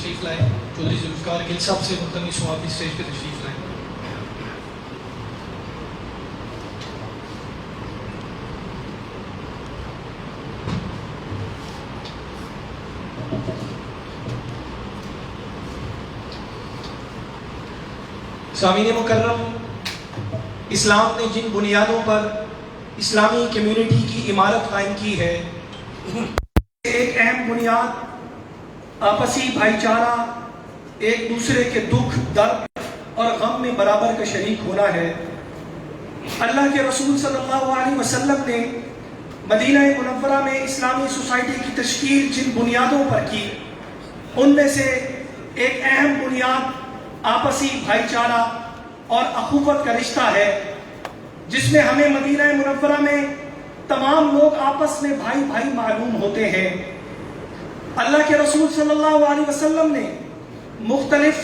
تشریف لائیں. چودھری ذوالفقار گل صاحب سے ملتمس ہوں آپ اسٹیج پہ تشریف لائیں. سامعین مکرم، اسلام نے جن بنیادوں پر اسلامی کمیونٹی کی عمارت قائم کی ہے، ایک اہم بنیاد آپسی بھائی چارہ، ایک دوسرے کے دکھ درد اور غم میں برابر کا شریک ہونا ہے. اللہ کے رسول صلی اللہ علیہ وسلم نے مدینہ منورہ میں اسلامی سوسائٹی کی تشکیل جن بنیادوں پر کی، ان میں سے ایک اہم بنیاد آپسی بھائی چارہ اور اخوت کا رشتہ ہے، جس میں ہمیں مدینہ منورہ میں تمام لوگ آپس میں بھائی بھائی معلوم ہوتے ہیں. اللہ کے رسول صلی اللہ علیہ وسلم نے مختلف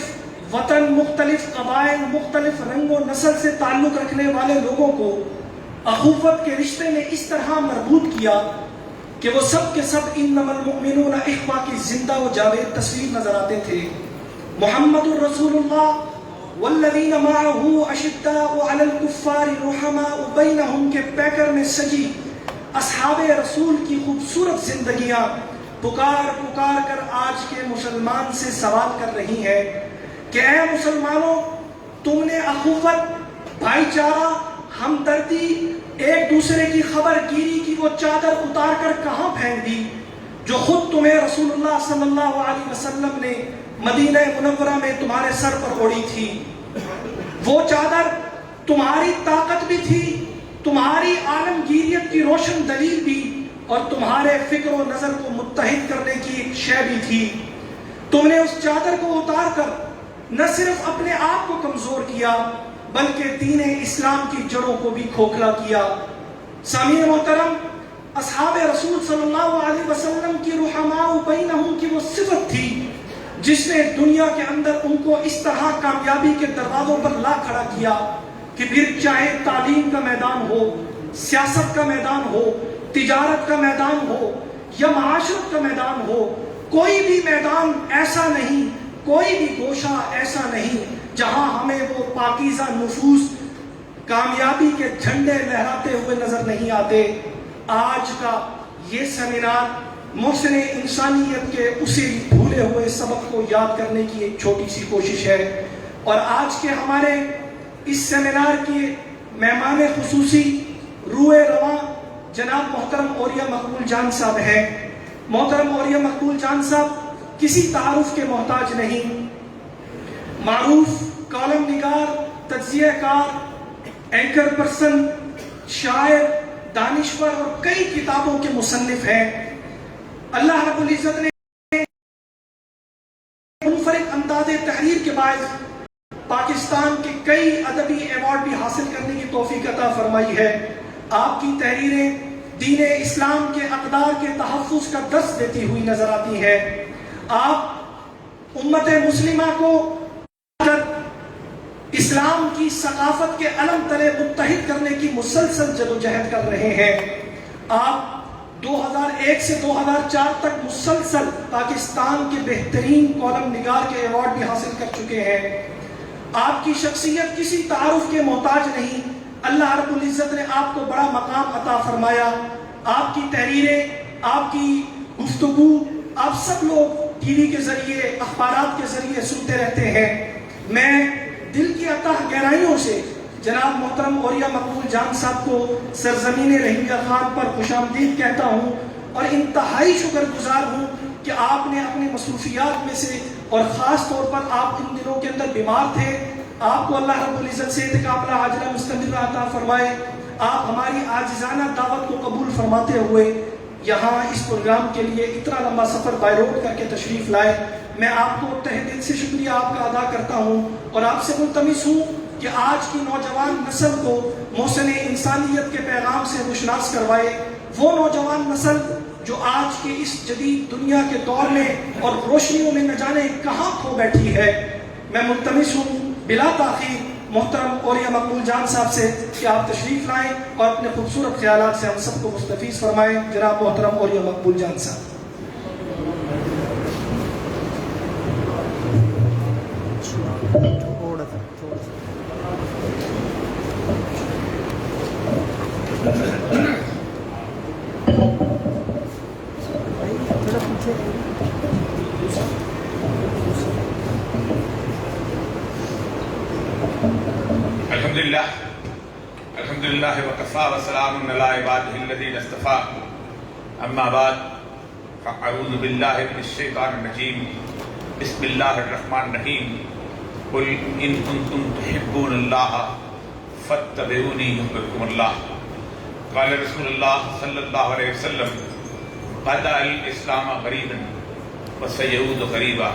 وطن، مختلف قبائل، مختلف رنگ و نسل سے تعلق رکھنے والے لوگوں کو اخوت کے رشتے میں اس طرح مربوط کیا کہ وہ سب کے سب انما المؤمنون اخوہ کی زندہ و جاوید تصویر نظر آتے تھے. محمد الرسول اللہ والذین معہ اشداء علی الکفار رحماء بینہم کے پیکر میں سجی اصحاب رسول کی خوبصورت زندگیاں پکار پکار کر آج کے مسلمان سے سوال کر رہی ہیں کہ اے مسلمانوں، تم نے اخوت، بھائی چارہ، ہمدردی، ایک دوسرے کی خبر گیری کی وہ چادر اتار کر کہاں پھینک دی جو خود تمہیں رسول اللہ صلی اللہ علیہ وسلم نے مدینہ منورہ میں تمہارے سر پر اوڑھی تھی. وہ چادر تمہاری طاقت بھی تھی، تمہاری عالمگیریت کی روشن دلیل بھی، اور تمہارے فکر و نظر کو متحد کرنے کی ایک شے بھی تھی. تم نے اس چادر کو اتار کر نہ صرف اپنے آپ کو کمزور کیا بلکہ دین اسلام کی جڑوں کو بھی کھوکھلا کیا. سامعین محترم، اصحاب رسول صلی اللہ علیہ وسلم کی رحماء بینہم کی وہ صفت تھی جس نے دنیا کے اندر ان کو اس طرح کامیابی کے دروازوں پر لا کھڑا کیا کہ پھر چاہے تعلیم کا میدان ہو، سیاست کا میدان ہو، تجارت کا میدان ہو یا معاشرت کا میدان ہو، کوئی بھی میدان ایسا نہیں، کوئی بھی گوشہ ایسا نہیں جہاں ہمیں وہ پاکیزہ نفوس کامیابی کے جھنڈے لہراتے ہوئے نظر نہیں آتے. آج کا یہ سیمینار محسن انسانیت کے اسی بھولے ہوئے سبق کو یاد کرنے کی ایک چھوٹی سی کوشش ہے. اور آج کے ہمارے اس سیمینار کے مہمان خصوصی روح رواں جناب محترم اولیاء مقبول جان صاحب ہیں. محترم اولیاء مقبول جان صاحب کسی تعارف کے محتاج نہیں، معروف کالم نگار، تجزیہ کار، اینکر پرسن، شاعر، دانشور اور کئی کتابوں کے مصنف ہیں. اللہ رب العزت نے منفرد انداز تحریر کے باعث پاکستان کے کئی ادبی ایوارڈ بھی حاصل کرنے کی توفیق عطا فرمائی ہے. آپ کی تحریریں دین اسلام کے اقدار کے تحفظ کا درس دیتی ہوئی نظر آتی ہیں. آپ امت مسلمہ کو اسلام کی ثقافت کے علم تلے متحد کرنے کی مسلسل جدوجہد کر رہے ہیں. آپ 2001 سے 2004 تک مسلسل پاکستان کے بہترین کالم نگار کے ایوارڈ بھی حاصل کر چکے ہیں. آپ کی شخصیت کسی تعارف کے محتاج نہیں. اللہ رب العزت نے آپ کو بڑا مقام عطا فرمایا. آپ کی تحریریں، آپ کی گفتگو آپ سب لوگ ٹی وی کے ذریعے، اخبارات کے ذریعے سنتے رہتے ہیں. میں دل کی اتہ گہرائیوں سے جناب محترم اولیاء مقبول جان صاحب کو سرزمین رحیمیہ خان پر خوش آمدید کہتا ہوں اور انتہائی شکر گزار ہوں کہ آپ نے اپنی مصروفیات میں سے، اور خاص طور پر آپ ان دنوں کے اندر بیمار تھے، آپ کو اللہ رب العزت سے کاملہ عاجلہ مستمرہ عطا فرمائے. آپ ہماری عاجزانہ دعوت کو قبول فرماتے ہوئے یہاں اس پروگرام کے لیے اتنا لمبا سفر بائی روڈ کر کے تشریف لائے. میں آپ کو تہ دل سے شکریہ آپ کا ادا کرتا ہوں اور آپ سے ملتمس ہوں کہ آج کی نوجوان نسل کو محسن انسانیت کے پیغام سے مشناس کروائے. وہ نوجوان نسل جو آج کی اس جدید دنیا کے دور میں اور روشنیوں میں نہ جانے کہاں کھو بیٹھی ہے. میں ملتمس ہوں بلا تاخیر محترم اولیاء مقبول جان صاحب سے کہ آپ تشریف لائیں اور اپنے خوبصورت خیالات سے ہم سب کو مستفیض فرمائیں. جناب محترم اولیاء مقبول جان صاحب. تھوڑا سا تھوڑا پیچھے الحمدللہ وکفا وسلام علی عبادہ الذین اصطفیٰ اما بعد فاعوذ باللہ من الشیطان الرجیم بسم اللہ الرحمن الرحیم قل ان کنتم تحبون اللہ فاتبعونی یحببکم اللہ قال رسول اللہ صلی اللہ علیہ وسلم بدأ الاسلام غریبا وسیعود غریبا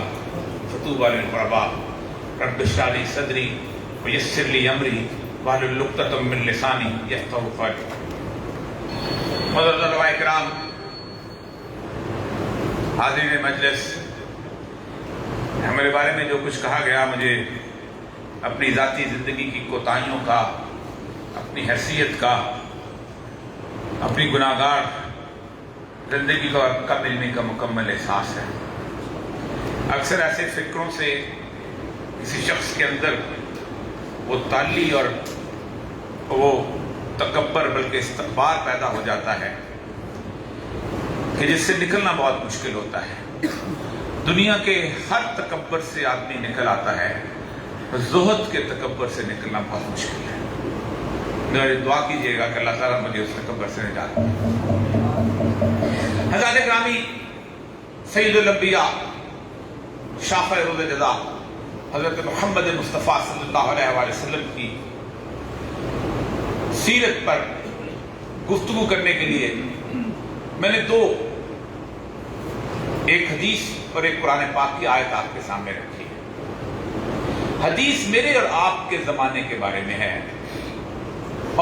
فطوبى للغرباء رب اشرح لي صدری ویسر لی امری واحلل عقدۃ من لسانی یفقہوا قولی۔ معزز علماء کرام، حاضرین مجلس، ہمارے بارے میں جو کچھ کہا گیا، مجھے اپنی ذاتی زندگی کی کوتاہیوں کا، اپنی حیثیت کا، اپنی گناہگار زندگی کا ملنے کا مکمل احساس ہے۔ اکثر ایسے فکروں سے کسی شخص کے اندر وہ تعلی اور وہ تکبر بلکہ استکبار پیدا ہو جاتا ہے کہ جس سے نکلنا بہت مشکل ہوتا ہے۔ دنیا کے ہر تکبر سے آدمی نکل آتا ہے، زہد کے تکبر سے نکلنا بہت مشکل ہے۔ میرا دعا کیجیے گا کہ اللہ تعالیٰ مجھے اس تکبر سے نجات دے۔ حضرات گرامی، سید الانبیاء، شافع روز جزا حضرت محمد مصطفیٰ صلی اللہ علیہ وآلہ وسلم کی سیرت پر گفتگو کرنے کے لیے میں نے دو، ایک حدیث اور ایک قرآن پاک کی آیت آپ کے سامنے رکھی ہے۔ حدیث میرے اور آپ کے زمانے کے بارے میں ہے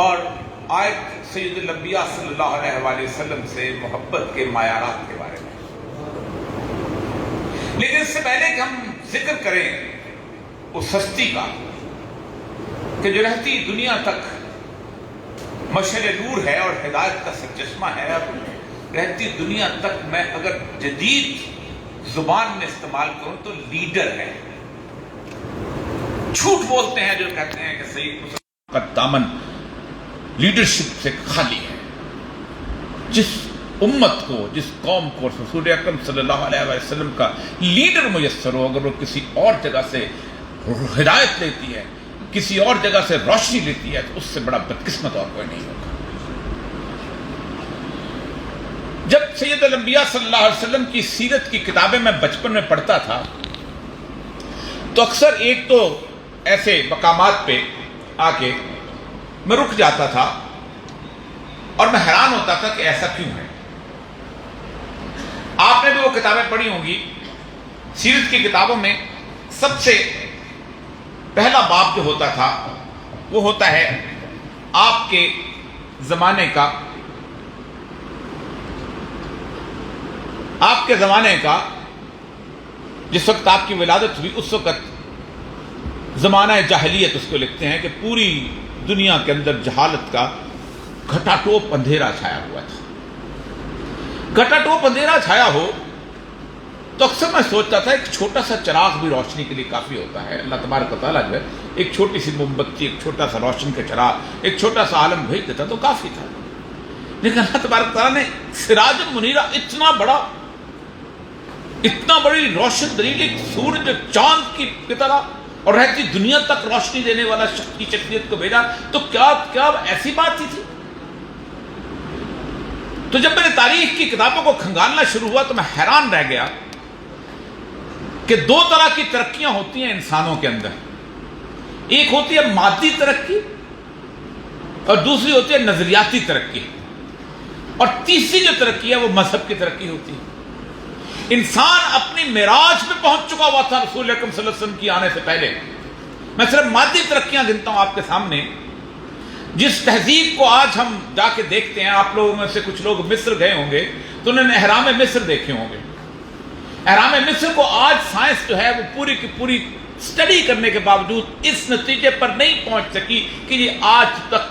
اور آیت سید الانبیاء صلی اللہ علیہ وآلہ وسلم سے محبت کے معیارات کے بارے میں۔ لیکن اس سے پہلے کہ ہم ذکر کریں اس ہستی کا کہ جو رہتی دنیا تک مشعل نور ہے اور ہدایت کا سرچشمہ ہے، اور رہتی دنیا تک میں اگر جدید زبان میں استعمال کروں تو لیڈر ہے۔ جھوٹ بولتے ہیں جو کہتے ہیں کہ سید مسلم کا دامن لیڈرشپ سے خالی ہے۔ جس امت کو، جس قوم کو رسول اکرم صلی اللہ علیہ وسلم کا لیڈر میسر ہو، اگر وہ کسی اور جگہ سے ہدایت لیتی ہے، کسی اور جگہ سے روشنی لیتی ہے، تو اس سے بڑا بدقسمت اور کوئی نہیں ہوگا۔ جب سید الانبیاء صلی اللہ علیہ وسلم کی سیرت کی کتابیں میں بچپن میں پڑھتا تھا تو اکثر ایک تو ایسے مقامات پہ آ کے میں رک جاتا تھا اور میں حیران ہوتا تھا کہ ایسا کیوں ہے۔ آپ نے بھی وہ کتابیں پڑھی ہوں گی، سیرت کی کتابوں میں سب سے پہلا باب جو ہوتا تھا وہ ہوتا ہے آپ کے زمانے کا، آپ کے زمانے کا جس وقت آپ کی ولادت ہوئی اس وقت زمانہ جاہلیت اس کو لکھتے ہیں کہ پوری دنیا کے اندر جہالت کا گھٹا ٹوپ اندھیرا چھایا ہوا تھا۔ گھٹا ٹوپ اندھیرا چھایا ہو تو اکثر میں سوچتا تھا ایک چھوٹا سا چراغ بھی روشنی کے لیے کافی ہوتا ہے۔ اللہ تبارک و تعالیٰ جو ہے ایک چھوٹی سی موم بتی، ایک چھوٹا سا روشن کا چراغ، ایک چھوٹا سا عالم بھیج دیتا تو کافی تھا۔ لیکن اللہ تبارک و تعالیٰ نے سراج منیرہ اتنا بڑا، اتنا بڑی روشن دلیل، ایک سورج چاند کی طرح اور رہتی دنیا تک روشنی دینے والا شخص کی شخصیت کو بھیجا، تو کیا ایسی بات ہی تھی؟ تو جب میں نے تاریخ کی کتابوں کو کھنگالنا شروع ہوا تو میں حیران رہ گیا کہ دو طرح کی ترقیاں ہوتی ہیں انسانوں کے اندر۔ ایک ہوتی ہے مادی ترقی اور دوسری ہوتی ہے نظریاتی ترقی، اور تیسری جو ترقی ہے وہ مذہب کی ترقی ہوتی ہے۔ انسان اپنی معراج پہ پہنچ چکا ہوا تھا رسول اکرم صلی اللہ علیہ وسلم کی آنے سے پہلے۔ میں صرف مادی ترقیاں گنتا ہوں آپ کے سامنے۔ جس تہذیب کو آج ہم جا کے دیکھتے ہیں، آپ لوگوں میں سے کچھ لوگ مصر گئے ہوں گے تو انہوں نے اہرام مصر دیکھے ہوں گے۔ اہرام مصر کو آج سائنس جو ہے وہ پوری کی پوری اسٹڈی کرنے کے باوجود اس نتیجے پر نہیں پہنچ سکی کہ یہ آج تک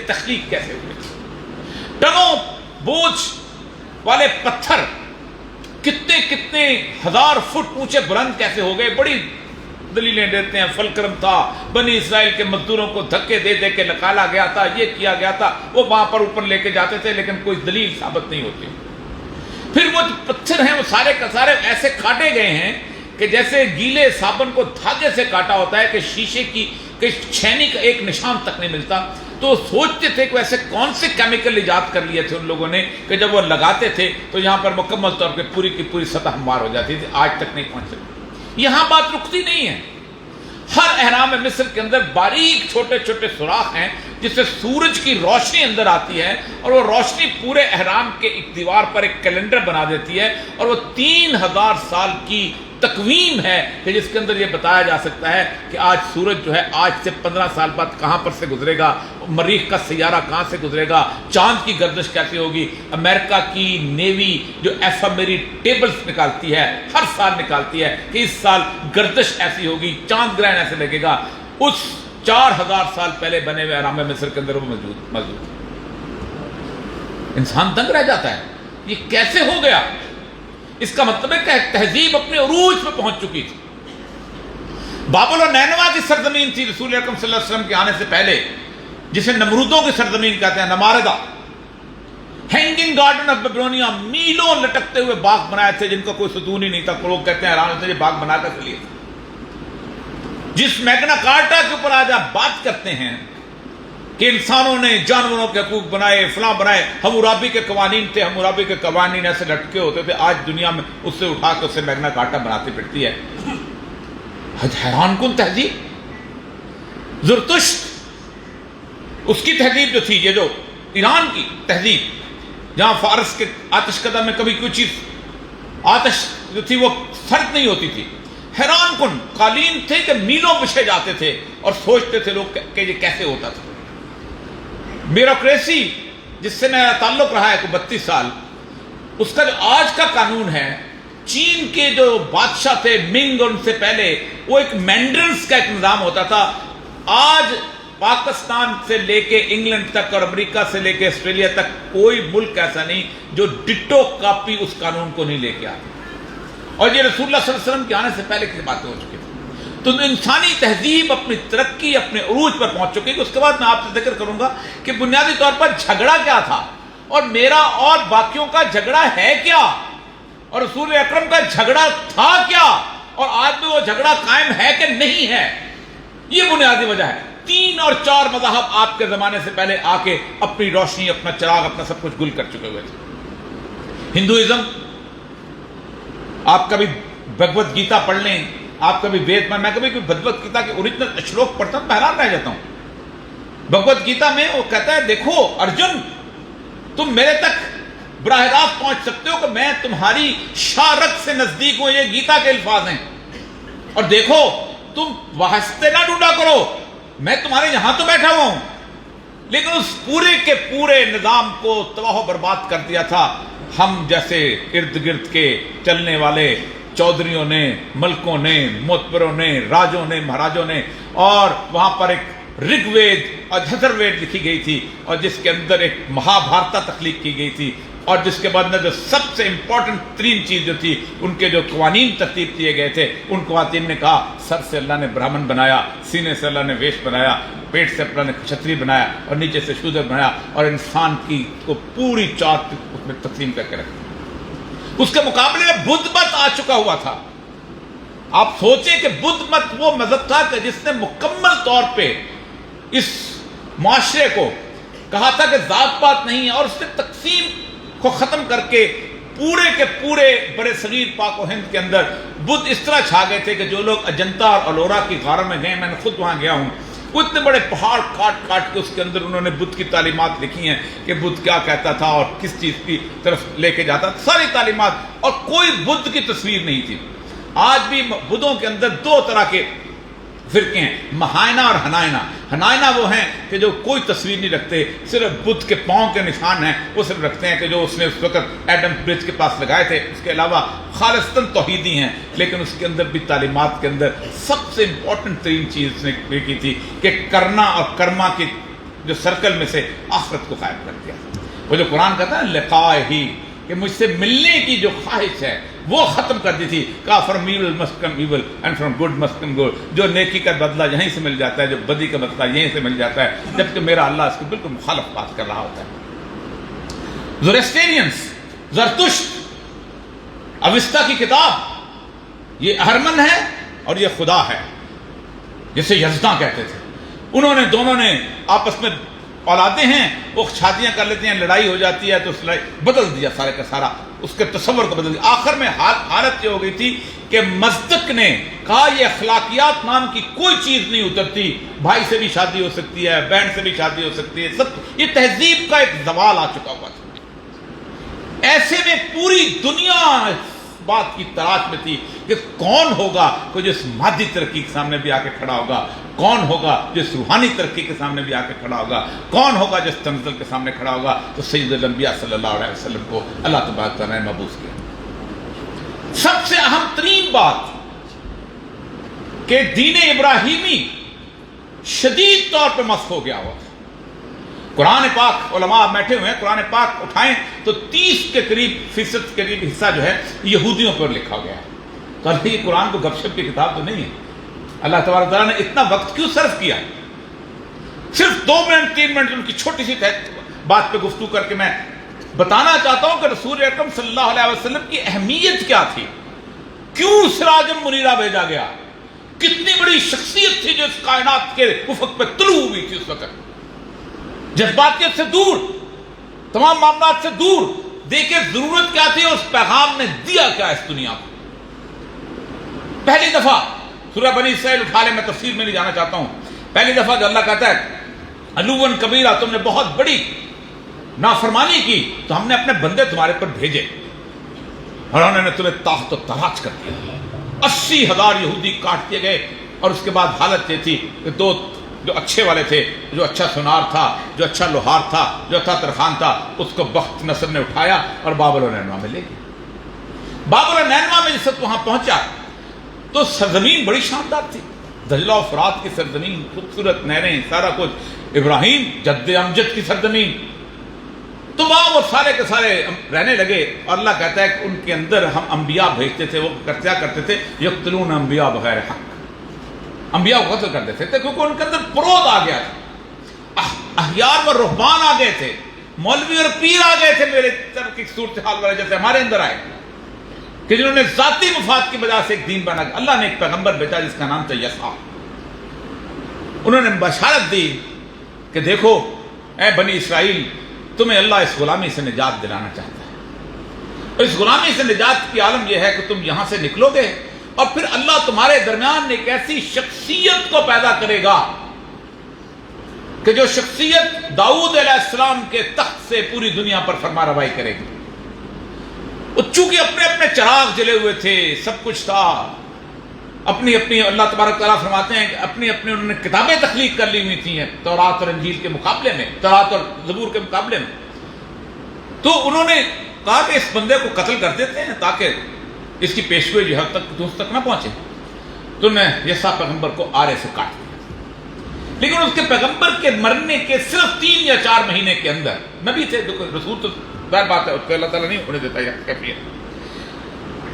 تخلیق کیسے ہوئے۔ ٹنوں بوجھ والے پتھر کتنے ہزار فٹ اونچے بلند کیسے ہو گئے، بڑی دلیلیں دیتے ہیں، فلکرم تھا، بنی اسرائیل کے مزدوروں کو دھکے دے دے کے نکالا گیا تھا، یہ کیا گیا تھا، وہ وہاں پر اوپر لے کے جاتے تھے، لیکن کوئی دلیل ثابت نہیں ہوتی۔ پھر وہ پتھر ہیں وہ سارے کا سارے ایسے کاٹے گئے ہیں کہ جیسے گیلے صابن کو دھاگے سے کاٹا ہوتا ہے کہ شیشے کی کہ چھینی کا ایک نشان تک نہیں ملتا۔ تو سوچتے تھے کہ ایسے کون سے کیمیکل ایجاد کر لیے تھے ان لوگوں نے کہ جب وہ لگاتے تھے تو یہاں پر مکمل طور پہ پوری کی پوری سطح ہموار ہو جاتی تھی، آج تک نہیں پہنچ سکتی۔ یہاں بات رکتی نہیں ہے، ہر احرام مصر کے اندر باریک چھوٹے چھوٹے سوراخ ہیں جس سے سورج کی روشنی اندر آتی ہے، اور وہ روشنی پورے احرام کے ایک دیوار پر ایک کیلنڈر بنا دیتی ہے، اور وہ 3000 سال کی تقویم ہے کہ جس کے اندر یہ بتایا جا سکتا ہے کہ آج سورج جو ہے آج سے 15 سال بعد کہاں پر سے گزرے گا، مریخ کا سیارہ کہاں سے گزرے گا، چاند کی گردش کیسی ہوگی۔ امریکہ کی نیوی جو ایفیمری ٹیبلز نکالتی ہے، ہر سال نکالتی ہے کہ اس سال گردش ایسی ہوگی، چاند گرہن ایسے لگے گا، اس 4000 سال پہلے بنے ہوئے احرام مصر کے اندر وہ موجود۔ انسان دنگ رہ جاتا ہے، یہ کیسے ہو گیا؟ اس کا مطلب ہے کہ تہذیب اپنے عروج پہ پہنچ چکی تھی۔ بابل و نینوا کی سرزمین تھی رسول اکرم صلی اللہ علیہ وسلم کے آنے سے پہلے، جسے نمرودوں کی سرزمین کہتے ہیں، نماردہ۔ ہینگنگ گارڈن آف بیبلونیا، میلوں لٹکتے ہوئے باغ بنائے تھے جن کا کوئی ستون ہی نہیں تھا، لوگ کہتے ہیں حیران ہوتے ہیں یہ باغ بنا کر لیے۔ جس میگنا کارٹا کے اوپر آج آپ بات کرتے ہیں کہ انسانوں نے جانوروں کے حقوق بنائے، فلاں بنائے، حمورابی کے قوانین تھے، حمورابی کے قوانین ایسے لٹکے ہوتے تھے، آج دنیا میں اس سے اٹھا کے اسے میگنا کارٹا بناتی پھرتی ہے۔ حیران کن تہذیب۔ زرتشت اس کی تہذیب جو تھی، یہ جو ایران کی تہذیب، جہاں فارس کے آتش کدہ میں کبھی کوئی چیز آتش جو تھی وہ سرد نہیں ہوتی تھی، حیران کن قالین تھے کہ میلوں بچھے جاتے تھے، اور سوچتے تھے لوگ کہ یہ کیسے ہوتا تھا۔ بیوروکریسی جس سے میرا تعلق رہا ہے کوئی 32 سال، اس کا جو آج کا قانون ہے، چین کے جو بادشاہ تھے منگ اور ان سے پہلے، وہ ایک مینڈرنس کا ایک نظام ہوتا تھا۔ آج پاکستان سے لے کے انگلینڈ تک اور امریکہ سے لے کے آسٹریلیا تک کوئی ملک ایسا نہیں جو ڈٹو کاپی اس قانون کو نہیں لے کے آتا، اور یہ رسول اللہ صلی اللہ علیہ وسلم کے آنے سے پہلے کی باتیں ہو چکی تھی۔ تو انسانی تہذیب اپنی ترقی اپنے عروج پر پہنچ چکی ہے۔ اس کے بعد میں آپ سے ذکر کروں گا کہ بنیادی طور پر جھگڑا کیا تھا، اور میرا اور باقیوں کا جھگڑا ہے کیا، اور رسول اکرم کا جھگڑا تھا کیا، اور آج بھی وہ جھگڑا قائم ہے کہ نہیں ہے۔ یہ بنیادی وجہ ہے۔ 3 اور 4 مذاہب آپ کے زمانے سے پہلے آ کے اپنی روشنی، اپنا چراغ، اپنا سب کچھ گل کر چکے ہوئے تھے۔ ہندوازم، آپ کبھی بھگوت گیتا پڑھ لیں، آپ کبھی وید میں کبھی بھگوت گیتا کے اوریجنل اشلوک پڑھتا ہوں، میں حیران رہ جاتا ہوں۔ بھگوت گیتا میں وہ کہتا ہے، دیکھو ارجن، تم میرے تک براہ راست پہنچ سکتے ہو کہ میں تمہاری شارک سے نزدیک ہوں، یہ گیتا کے الفاظ ہیں، اور دیکھو تم واسطے نہ ڈھونڈا کرو، میں تمہارے یہاں تو بیٹھا ہوا ہوں، لیکن اس پورے کے پورے نظام کو تباہ و برباد کر دیا تھا ہم جیسے ارد گرد کے چلنے والے چودھریوں نے، ملکوں نے، موتبروں نے، راجوں نے، مہاراجوں نے، اور وہاں پر ایک رگ وید اور دھتر وید لکھی گئی تھی، اور جس کے اندر ایک مہا بھارتا تخلیق کی گئی تھی، اور جس کے بعد جو سب سے امپورٹنٹ ترین چیز جو تھی، ان کے جو قوانین ترتیب کیے گئے تھے، ان خواتین نے کہا سر سے اللہ نے برہمن بنایا، سینے سے اللہ نے ویش بنایا، پیٹ سے اللہ نے کھچتری بنایا، اور نیچے سے شودر بنایا، اور انسان کی کو پوری چارٹ اس میں تقسیم کر کے رکھا۔ اس کے مقابلے میں بدھ مت آ چکا ہوا تھا۔ آپ سوچیں کہ بدھ مت وہ مذہب تھا کہ جس نے مکمل طور پہ اس معاشرے کو کہا تھا کہ ذات پات نہیں ہے، اور اس نے تقسیم کو ختم کر کے پورے کے پورے بڑے صغیر پاک و ہند کے اندر بدھ اس طرح چھا گئے تھے کہ جو لوگ اجنتا اور الورا کی غاروں میں گئے، میں نے خود وہاں گیا ہوں، وہ اتنے بڑے پہاڑ کاٹ کاٹ کے اس کے اندر انہوں نے بدھ کی تعلیمات لکھی ہیں کہ بدھ کیا کہتا تھا اور کس چیز کی طرف لے کے جاتا تھا، ساری تعلیمات، اور کوئی بدھ کی تصویر نہیں تھی۔ آج بھی بدھوں کے اندر 2 طرح کے فرقے ہیں، مہائنا اور ہنائنا۔ ہنائنا وہ ہیں کہ جو کوئی تصویر نہیں رکھتے، صرف بدھ کے پاؤں کے نشان ہیں، وہ صرف رکھتے ہیں کہ جو اس نے اس وقت ایڈم برج کے پاس لگائے تھے، اس کے علاوہ خالصتاً توحیدی ہیں، لیکن اس کے اندر بھی تعلیمات کے اندر سب سے امپورٹنٹ ترین چیز اس نے یہ کی تھی کہ کرنا اور کرما کے جو سرکل میں سے آخرت کو قائم کر دیا۔ وہ جو قرآن کہتا ہے لقاء ہی، کہ مجھ سے ملنے کی جو خواہش ہے، وہ ختم کر دی تھی. کہا from evil must come evil and from good must come good. جو نیکی کا بدلہ یہیں سے مل جاتا ہے, جو بدی کا بدلہ یہیں سے مل جاتا ہے, جبکہ میرا اللہ اس کو بالکل مخالف بات کر رہا ہوتا ہے. زورسٹینینس, زرتشت, اوستا کی کتاب, یہ اہرمن ہے اور یہ خدا ہے, جسے یزداں کہتے تھے. انہوں نے دونوں نے آپس میں اولادیں ہیں, وہ شادیاں کر لیتے ہیں, لڑائی ہو جاتی ہے تو اس لڑائی بدل دیا سارے کا سارا, اس کے تصور کو بدل دیا. آخر میں حالت یہ ہو گئی تھی کہ مصدق نے کہا یہ اخلاقیات نام کی کوئی چیز نہیں اترتی, بھائی سے بھی شادی ہو سکتی ہے, بہن سے بھی شادی ہو سکتی ہے, سب یہ تہذیب کا ایک زوال آ چکا ہوا تھا. ایسے میں پوری دنیا بات کی تلاش میں تھی کہ کون ہوگا جو اس مادی ترقی کے سامنے بھی آ کے کھڑا ہوگا, کون ہوگا جو اس روحانی ترقی کے سامنے بھی آ کے کھڑا ہوگا, کون ہوگا جو اس تنزل کے سامنے کھڑا ہوگا. تو سید الانبیاء صلی اللہ علیہ وسلم کو اللہ تبارک تعالیٰ نے مبعوث کیا. سب سے اہم ترین بات کہ دین ابراہیمی شدید طور پہ مسخ ہو گیا ہوا تھا. قرآن پاک, علماء بیٹھے ہوئے ہیں, قرآن پاک اٹھائیں تو 30 کے قریب قریب حصہ جو ہے یہودیوں پر لکھا گیا ہے. تو یہ قرآن کو گپ شپ کی کتاب تو نہیں ہے. اللہ تبارک تعالیٰ نے اتنا وقت کیوں صرف کیا؟ صرف 2 منٹ 3 منٹ ان کی چھوٹی سی بات پہ گفتگو کر کے میں بتانا چاہتا ہوں کہ رسول اکرم صلی اللہ علیہ وسلم کی اہمیت کیا تھی, کیوں سراجم منیرہ بھیجا گیا, کتنی بڑی شخصیت تھی جو اس کائنات کے افق پہ طلوع ہوئی تھی اس وقت, جذباتیت سے دور, تمام معاملات سے دور. دیکھیں ضرورت کیا تھی اور اس پیغام نے دیا کیا اس دنیا کو. پہلی دفعہ سورہ بنی اسرائیل اٹھا لیں, میں تفسیر میں نہیں جانا چاہتا ہوں. پہلی دفعہ جو اللہ کہتا ہے علوًا کبیرہ, تم نے بہت بڑی نافرمانی کی تو ہم نے اپنے بندے تمہارے پر بھیجے اور انہوں نے تمہیں تاخت و تاراج کر دیا. 80,000 یہودی کاٹ دیے گئے. اور اس کے بعد حالت یہ تھی کہ 2 جو اچھے والے تھے, جو اچھا سونار تھا, جو اچھا لوہار تھا, جو اچھا ترخان تھا, اس کو بخت نصر نے اٹھایا اور بابل و نینوا میں لے گیا. بابل و نینوا میں جس وقت وہاں پہنچا تو سرزمین بڑی شاندار تھی, دجلہ و فرات کی سرزمین, خوبصورت نہریں, سارا کچھ. ابراہیم جد امجد کی سرزمین. تو وہاں وہ سارے کے سارے رہنے لگے. اور اللہ کہتا ہے کہ ان کے اندر ہم انبیاء بھیجتے تھے. وہ کیا کرتے تھے؟ یقتلون انبیاء بغیر حق, انبیاء کو قتل کر دیتے تھے کیونکہ ان کے اندر پرود آ گیا تھا. احیار و رہبان آ گئے تھے, مولوی اور پیر آ گئے تھے میرے طرف کی صورتحال والے جیسے ہمارے اندر آئے, کہ جنہوں نے ذاتی مفاد کی وجہ سے ایک دین بنا. اللہ نے ایک پیغمبر بھیجا جس کا نام تھا یسع. انہوں نے بشارت دی کہ دیکھو اے بنی اسرائیل, تمہیں اللہ اس غلامی سے نجات دلانا چاہتا ہے. اس غلامی سے نجات کی عالم یہ ہے کہ تم یہاں سے نکلو گے اور پھر اللہ تمہارے درمیان ایک ایسی شخصیت کو پیدا کرے گا کہ جو شخصیت داؤد علیہ السلام کے تخت سے پوری دنیا پر فرما روائی کرے گی. وہ چونکہ اپنے اپنے چراغ جلے ہوئے تھے, سب کچھ تھا, اپنی اللہ تبارک تعالیٰ فرماتے ہیں کہ اپنی انہوں نے کتابیں تخلیق کر لی ہوئی تھیں تورات اور انجیل کے مقابلے میں, تورات اور زبور کے مقابلے میں. تو انہوں نے کہا کہ اس بندے کو قتل کر دیتے ہیں تاکہ اس کی پیشگوئی جو حد تک اس تک نہ پہنچے. تو نے یسع پیغمبر کو آرے سے کاٹ دیا. لیکن اس کے پیغمبر کے مرنے کے صرف 3 یا 4 مہینے کے اندر, نبی تھے رسول تو ظاہر بات ہے اس کو اللہ تعالیٰ نہیں ہونے دیتا یہ کیفیت,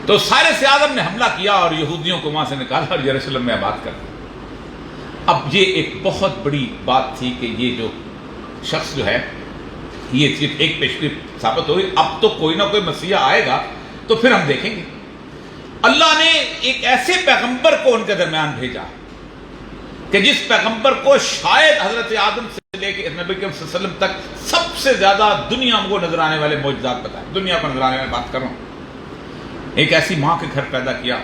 تو سائرس اعظم نے حملہ کیا اور یہودیوں کو وہاں سے نکالا اور یروشلم میں آباد کر دیا. اب یہ ایک بہت بڑی بات تھی کہ یہ جو شخص جو ہے یہ صرف ایک پیشگوئی ثابت ہوئی. اب تو کوئی نہ کوئی مسیح آئے گا تو پھر ہم دیکھیں گے. اللہ نے ایک ایسے پیغمبر کو ان کے درمیان بھیجا کہ جس پیغمبر کو شاید حضرت آدم سے لے کے نبی کریم صلی اللہ علیہ وسلم تک سب سے زیادہ دنیا کو نظر آنے والے معجزات بتائے. دنیا کو نظر آنے والی بات کر رہا ہوں. ایک ایسی ماں کے گھر پیدا کیا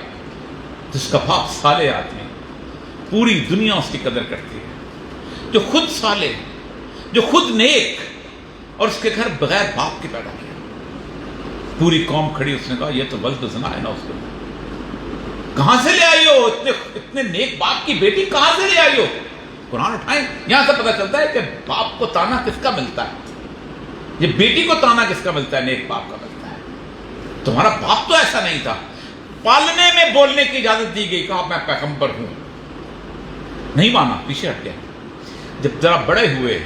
جس کا باپ صالح آدمی, پوری دنیا اس کی قدر کرتی ہے, جو خود صالح, جو خود نیک, اور اس کے گھر بغیر باپ کے پیدا کیا. پوری قوم کھڑی, اس نے کہا یہ تو ولد زنا ہے نا, اس کو کہاں سے لے آئی ہو, اتنے نیک باپ کی بیٹی کہاں سے لے آئی ہو. قرآن اٹھائیں, یہاں سے پتہ چلتا ہے کہ باپ کو تانا کس کا ملتا ہے, یہ بیٹی کو تانا کس کا ملتا ہے, نیک باپ کا ملتا ہے. تمہارا باپ تو ایسا نہیں تھا. پالنے میں بولنے کی اجازت دی گئی, کہا میں پیغمبر ہوں, نہیں مانا, پیچھے ہٹ گیا. جب ذرا بڑے ہوئے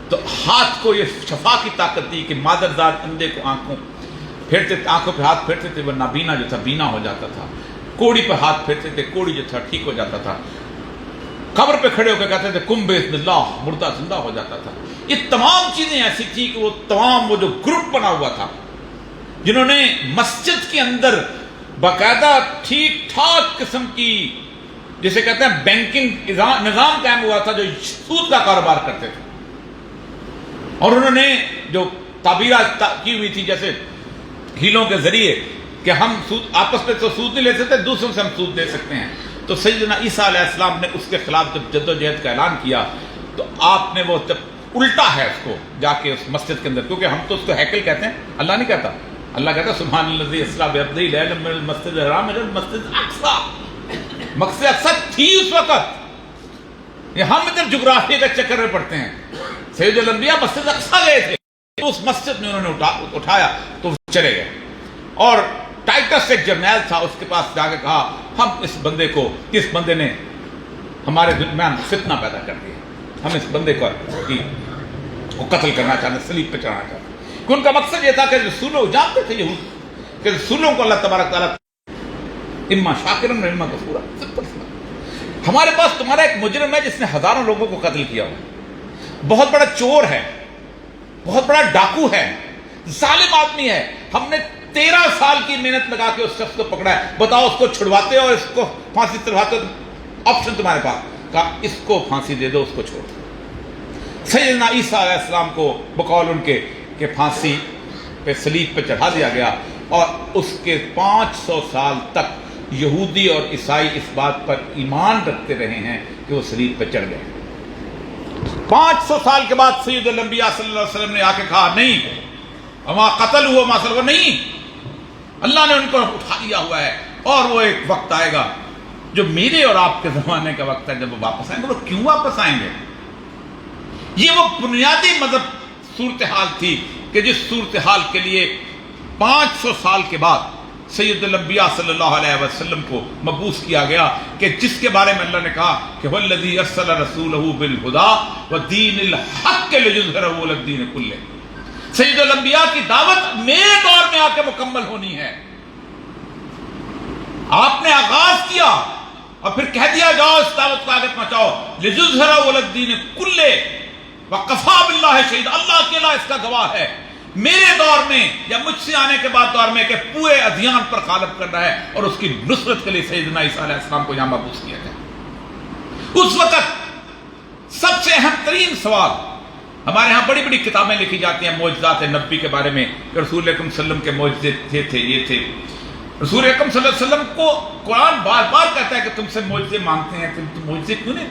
تو ہاتھ کو یہ شفا کی طاقت دی کہ مادر ذات اندھے کو آنکھوں, پھیرتے آنکھوں پہ ہاتھ پھیرتے تھے وہ نابینا جو تھا بینا ہو جاتا تھا، کوڑی پہ ہاتھ پھیرتے تھے کوڑی جو تھا ٹھیک ہو جاتا تھا، قبر پہ کھڑے ہو کے کہتے تھے کم بسم اللہ، مردہ زندہ ہو جاتا تھا۔ یہ تمام چیزیں ایسی تھی کہ وہ تمام وہ جو گروپ بنا ہوا تھا جنہوں نے مسجد کے اندر باقاعدہ ٹھیک ٹھاک قسم کی جسے کہتے ہیں بینکنگ نظام قائم ہوا تھا، جو سود کا کاروبار کرتے تھے، اور انہوں نے جو تعبیرات کی ہوئی تھی جیسے ہیلوں کے ذریعے کہ ہم آپس میں تو سود نہیں لے سکتے، دوسروں سے ہم سود لے سکتے ہیں۔ تو سیدنا عیسیٰ علیہ السلام نے اس کے خلاف جب جد و جہد کا اعلان کیا تو آپ نے وہ جب الٹا ہے اس کو جا کے اس مسجد کے اندر، کیونکہ ہم تو اس کو ہیکل کہتے ہیں، اللہ نہیں کہتا، اللہ کہتا ہے سبحان الذی اسریٰ بعبدہ لیلا من المسجد الحرام الی المسجد الاقصی۔ مسجد اقصی تھی اس وقت، ہم ادھر جغرافیہ کا چکر میں پڑتے ہیں، سید الانبیاء مسجد اقصی گئے تھے، اس مسجد میں انہوں نے اٹھایا تو چلے گئے، اور ٹائٹس ایک جرنیل تھا، اس کے پاس جا کے کہا ہم اس بندے کو، اس بندے نے ہمارے درمیان فتنہ پیدا کر دیا، ہم اس بندے کو قتل کرنا چاہتے ہیں، صلیب پہ چڑھانا چاہتے ہیں، کہ ان کا مقصد یہ تھا کہ رسولوں جانتے تھے یہود کہ رسولوں کو اللہ تبارک تعالیٰ اما شاکرن و اما کفورا، ہمارے پاس تمہارا ایک مجرم ہے جس نے ہزاروں لوگوں کو قتل کیا ہوا، بہت بڑا چور ہے، بہت بڑا ڈاکو ہے، ظالم آدمی ہے، ہم نے 13 سال کی محنت لگا کے اس شخص کو پکڑا ہے، بتاؤ اس کو چھڑواتے ہو اور اس کو پھانسی چڑھواتے ہو، آپشن تمہارے پاس، کہا اس کو پھانسی دے دو، اس کو چھوڑ دو۔ سیدنا عیسیٰ علیہ السلام کو بقول ان کے کہ پھانسی پہ صلیب پہ چڑھا دیا گیا، اور اس کے 500 سال تک یہودی اور عیسائی اس بات پر ایمان رکھتے رہے ہیں کہ وہ صلیب پہ چڑھ گئے۔ 500 سال کے بعد سید الانبیاء صلی اللہ علیہ وسلم نے آ کے کہا نہیں، وما قتل ہوا ما صلب، نہیں، اللہ نے ان کو اٹھا لیا ہوا ہے، اور وہ ایک وقت آئے گا جو میرے اور آپ کے زمانے کا وقت ہے جب وہ واپس آئیں گے۔ وہ کیوں واپس آئیں گے؟ یہ وہ بنیادی مذہب صورتحال تھی کہ جس صورتحال کے لیے 500 سال کے بعد سید الانبیاء صلی اللہ علیہ وسلم کو مبعوث کیا گیا، کہ جس کے بارے میں اللہ نے کہا کہ والذی ارسل رسولہ بالہدی ودین الحق لیظہرہ علی الدین کلہ۔ سید الانبیاء کی دعوت میرے دور میں آ کے مکمل ہونی ہے۔ آپ نے آغاز کیا اور پھر کہہ دیا جاؤ اس دعوت کو آگے پہنچاؤ، لِیُظْهِرَهُ عَلَى الدِّینِ كُلِّهِ وَكَفَىٰ بِاللَّهِ شَهِیدًا، اللہ اکیلا اس کا گواہ ہے میرے دور میں یا مجھ سے آنے کے بعد دور میں کہ پورے ادیان پر غالب کر رہا ہے، اور اس کی نصرت کے لیے سیدنا عیسیٰ علیہ السلام کو یہاں مبعوث کیا گیا۔ اس وقت سب سے اہم ترین سوال، ہمارے ہاں بڑی بڑی کتابیں لکھی جاتی ہیں معجزات نبی کے بارے میں کہ رسول اکرم صلی اللہ علیہ وسلم کے معجزے تھے، یہ تھے۔ رسول اکرم صلی اللہ علیہ وسلم کو قرآن بار بار کہتا ہے کہ تم سے معجزے مانگتے ہیں، تم معجزے کیوں نہیں؟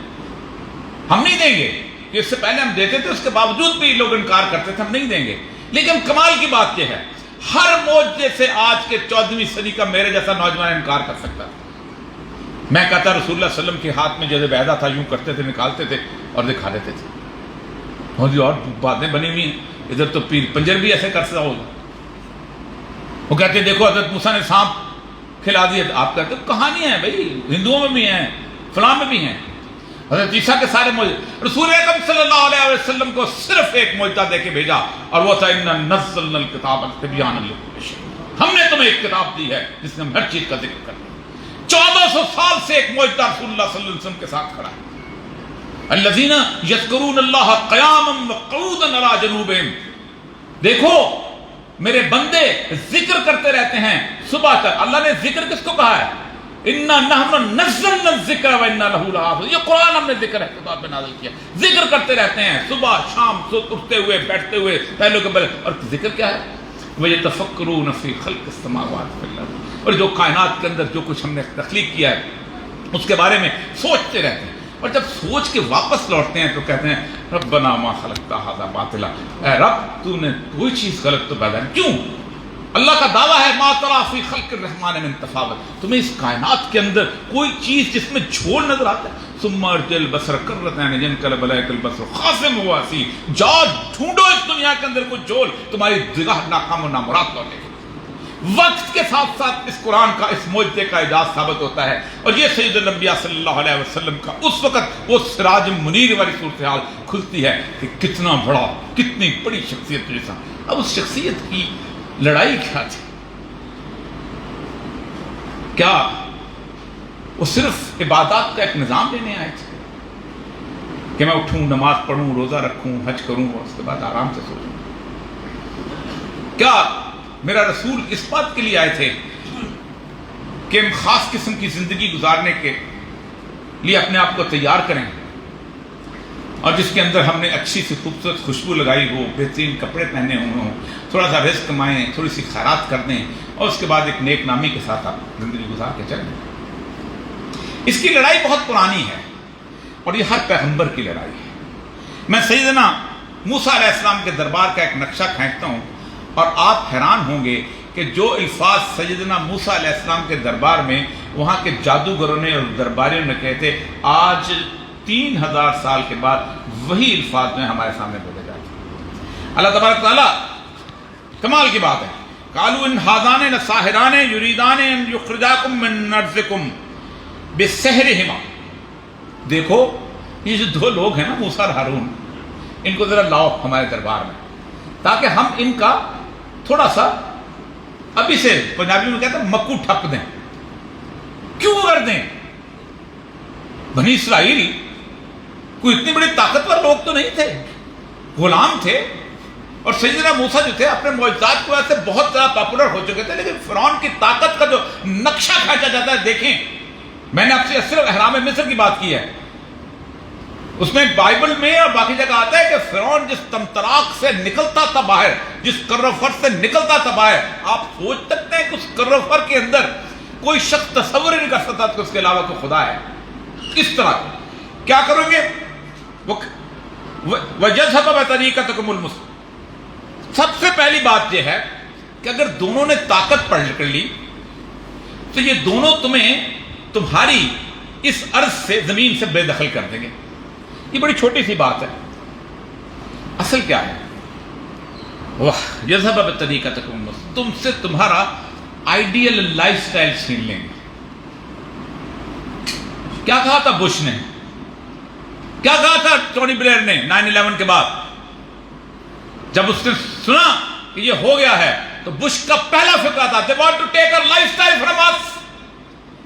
ہم نہیں دیں گے، کہ اس سے پہلے ہم دیتے تھے، اس کے باوجود بھی لوگ انکار کرتے تھے، ہم نہیں دیں گے۔ لیکن کمال کی بات یہ ہے، ہر معجزے سے آج کے 14ویں صدی کا میرے جیسا نوجوان انکار کر سکتا ہے۔ میں کہتا رسول اللہ صلی اللہ علیہ وسلم کے ہاتھ میں جیسے بیضہ تھا، یوں کرتے تھے، نکالتے تھے اور دکھا دیتے تھے، اور باتیں بنی ہوئی ہیں، ادھر تو پیر پنجر بھی ایسے کر سکتا ہوگا۔ وہ کہتے ہیں دیکھو حضرت موسیٰ نے سانپ کھلا دیا، آپ کہتے ہیں کہانی ہے بھائی، ہندوؤں میں بھی ہیں، فلاں میں بھی ہیں۔ حضرت عیسیٰ کے سارے معجزے، رسول اکرم صلی اللہ علیہ وسلم کو صرف ایک معجزہ دے کے بھیجا، اور وہ تھا اِنَّا نَزَّلْنَا الْكِتَابَ تِبْيَانًا لِكُلِّ شَيْءٍ، ہم نے تمہیں ایک کتاب دی ہے جس میں ہر چیز کا ذکر کر دیا۔ 1400 سال سے ایک معجزہ رسول اللہ صلی اللہ علیہ وسلم کے ساتھ کھڑا ہے۔ الذین یذکرون اللہ قیاما وقعودا علی جنوبہم، دیکھو میرے بندے ذکر کرتے رہتے ہیں صبح تک۔ اللہ نے ذکر کس کو کہا ہے؟ اِنَّا نَحْنُ نَزَّلْنَا الذِّکْرَ وَإِنَّا لَهُ لَحَافِظُونَ، یہ قرآن ہم نے ذکر ہے خدا پہ نازل کیا، ذکر کرتے رہتے ہیں صبح شام، اٹھتے ہوئے بیٹھتے ہوئے، پہلو کے بلے۔ اور ذکر کیا ہے؟ وَيَتَفَكَّرُونَ فِي خَلْقِ السَّمَاوَاتِ وَالْأَرْضِ، اور جو کائنات کے اندر جو کچھ ہم نے تخلیق کیا ہے اس کے بارے میں سوچتے رہتے ہیں، اور جب سوچ کے واپس لوٹتے ہیں تو کہتے ہیں ربنا ما خلقت ھذا باطلا، اے رب تو نے کوئی چیز غلط تو پیدا نہیں کیوں؟ اللہ کا دعویٰ ہے ما تری فی خلق الرحمن من تفاوت، تمہیں اس کائنات کے اندر کوئی چیز جس میں جھول نظر آتا ہے؟ ثم ارجع البصر کرتین ينقلب الیک البصر خاسئا وهو حسیر، جاؤ ڈھونڈو اس دنیا کے اندر کوئی جھول، تمہاری نگاہ ناکام و نامراد لوٹے گی۔ وقت کے ساتھ ساتھ اس قرآن کا، اس معجزے کا اعجاز ثابت ہوتا ہے، اور یہ سید الانبیاء صلی اللہ علیہ وسلم کا اس وقت وہ سراج منیر والی صورتحال کھلتی ہے کہ کتنا بڑا، کتنی بڑی شخصیت جیسا۔ اب اس شخصیت کی لڑائی کیا تھی؟ کیا وہ صرف عبادات کا ایک نظام لینے آئے تھے کہ میں اٹھوں، نماز پڑھوں، روزہ رکھوں، حج کروں اور اس کے بعد آرام سے سو جاؤں؟ کیا میرا رسول اس بات کے لیے آئے تھے کہ ہم خاص قسم کی زندگی گزارنے کے لیے اپنے آپ کو تیار کریں، اور جس کے اندر ہم نے اچھی سی خوبصورت خوشبو لگائی ہو، بہترین کپڑے پہنے ہوئے ہوں، تھوڑا سا رزق کمائیں، تھوڑی سی خیرات کر دیں، اور اس کے بعد ایک نیک نامی کے ساتھ آپ زندگی گزار کے چلیں؟ اس کی لڑائی بہت پرانی ہے، اور یہ ہر پیغمبر کی لڑائی ہے۔ میں سیدنا موسیٰ علیہ السلام کے دربار کا ایک نقشہ کھینچتا ہوں، اور آپ حیران ہوں گے کہ جو الفاظ سیدنا موسیٰ علیہ السلام کے دربار میں وہاں کے جادوگروں نے اور درباریوں نے کہے تھے، آج 3000 سال کے بعد وہی الفاظ میں ہمارے سامنے بولے جاتے ہیں۔ اللہ تبارک تعالیٰ کمال کی بات ہے، قالوا ان ھذان لساحران یریدان ان یخرجاکم من ارضکم بسحرہما۔ دیکھو یہ جو دو لوگ ہیں نا، موسیٰ اور ہارون، ان کو ذرا لاؤ ہمارے دربار میں تاکہ ہم ان کا تھوڑا سا ابھی سے، پنجابی میں کہتے ہیں مکو ٹھپ دیں۔ کیوں کر دیں؟ بنی اسرائیل کوئی اتنی بڑی طاقتور لوگ تو نہیں تھے، غلام تھے، اور سیدنا موسیٰ جو تھے اپنے معجزات کی وجہ سے بہت زیادہ پاپولر ہو چکے تھے، لیکن فرعون کی طاقت کا جو نقشہ کھینچا جاتا ہے، دیکھیں میں نے آپ سے صرف احرام مصر کی بات کی ہے، اس میں بائبل میں اور باقی جگہ آتا ہے کہ فرعون جس تمطراق سے نکلتا تھا باہر، جس کر و فر سے نکلتا تھا باہر، آپ سوچ سکتے ہیں کہ اس کر و فر کے اندر کوئی شخص تصور ہی نہیں کر سکتا کہ اس کے علاوہ کوئی خدا ہے۔ اس طرح کیا کرو گے؟ وَجَذْهَبَ بِطَرِيقَتِكُمُ الْمُثْلَى۔ سب سے پہلی بات یہ ہے کہ اگر دونوں نے طاقت پڑھ کر لی تو یہ دونوں تمہیں تمہاری اس ارض سے، زمین سے بے دخل کر دیں گے۔ یہ بڑی چھوٹی سی بات ہے، اصل کیا ہے؟ وَجَذْهَبَ بِطَرِيقَتِكُمُ الْمُثْلَى، تم سے تمہارا آئیڈیل لائف سٹائل چھین لیں گے۔ کیا کہا تھا بش نے؟ کیا کہا تھا ٹونی بلیئر نے 9/11 کے بعد؟ جب اس نے سنا کہ یہ ہو گیا ہے تو بش کا پہلا فکر تھا they want to take our lifestyle from us،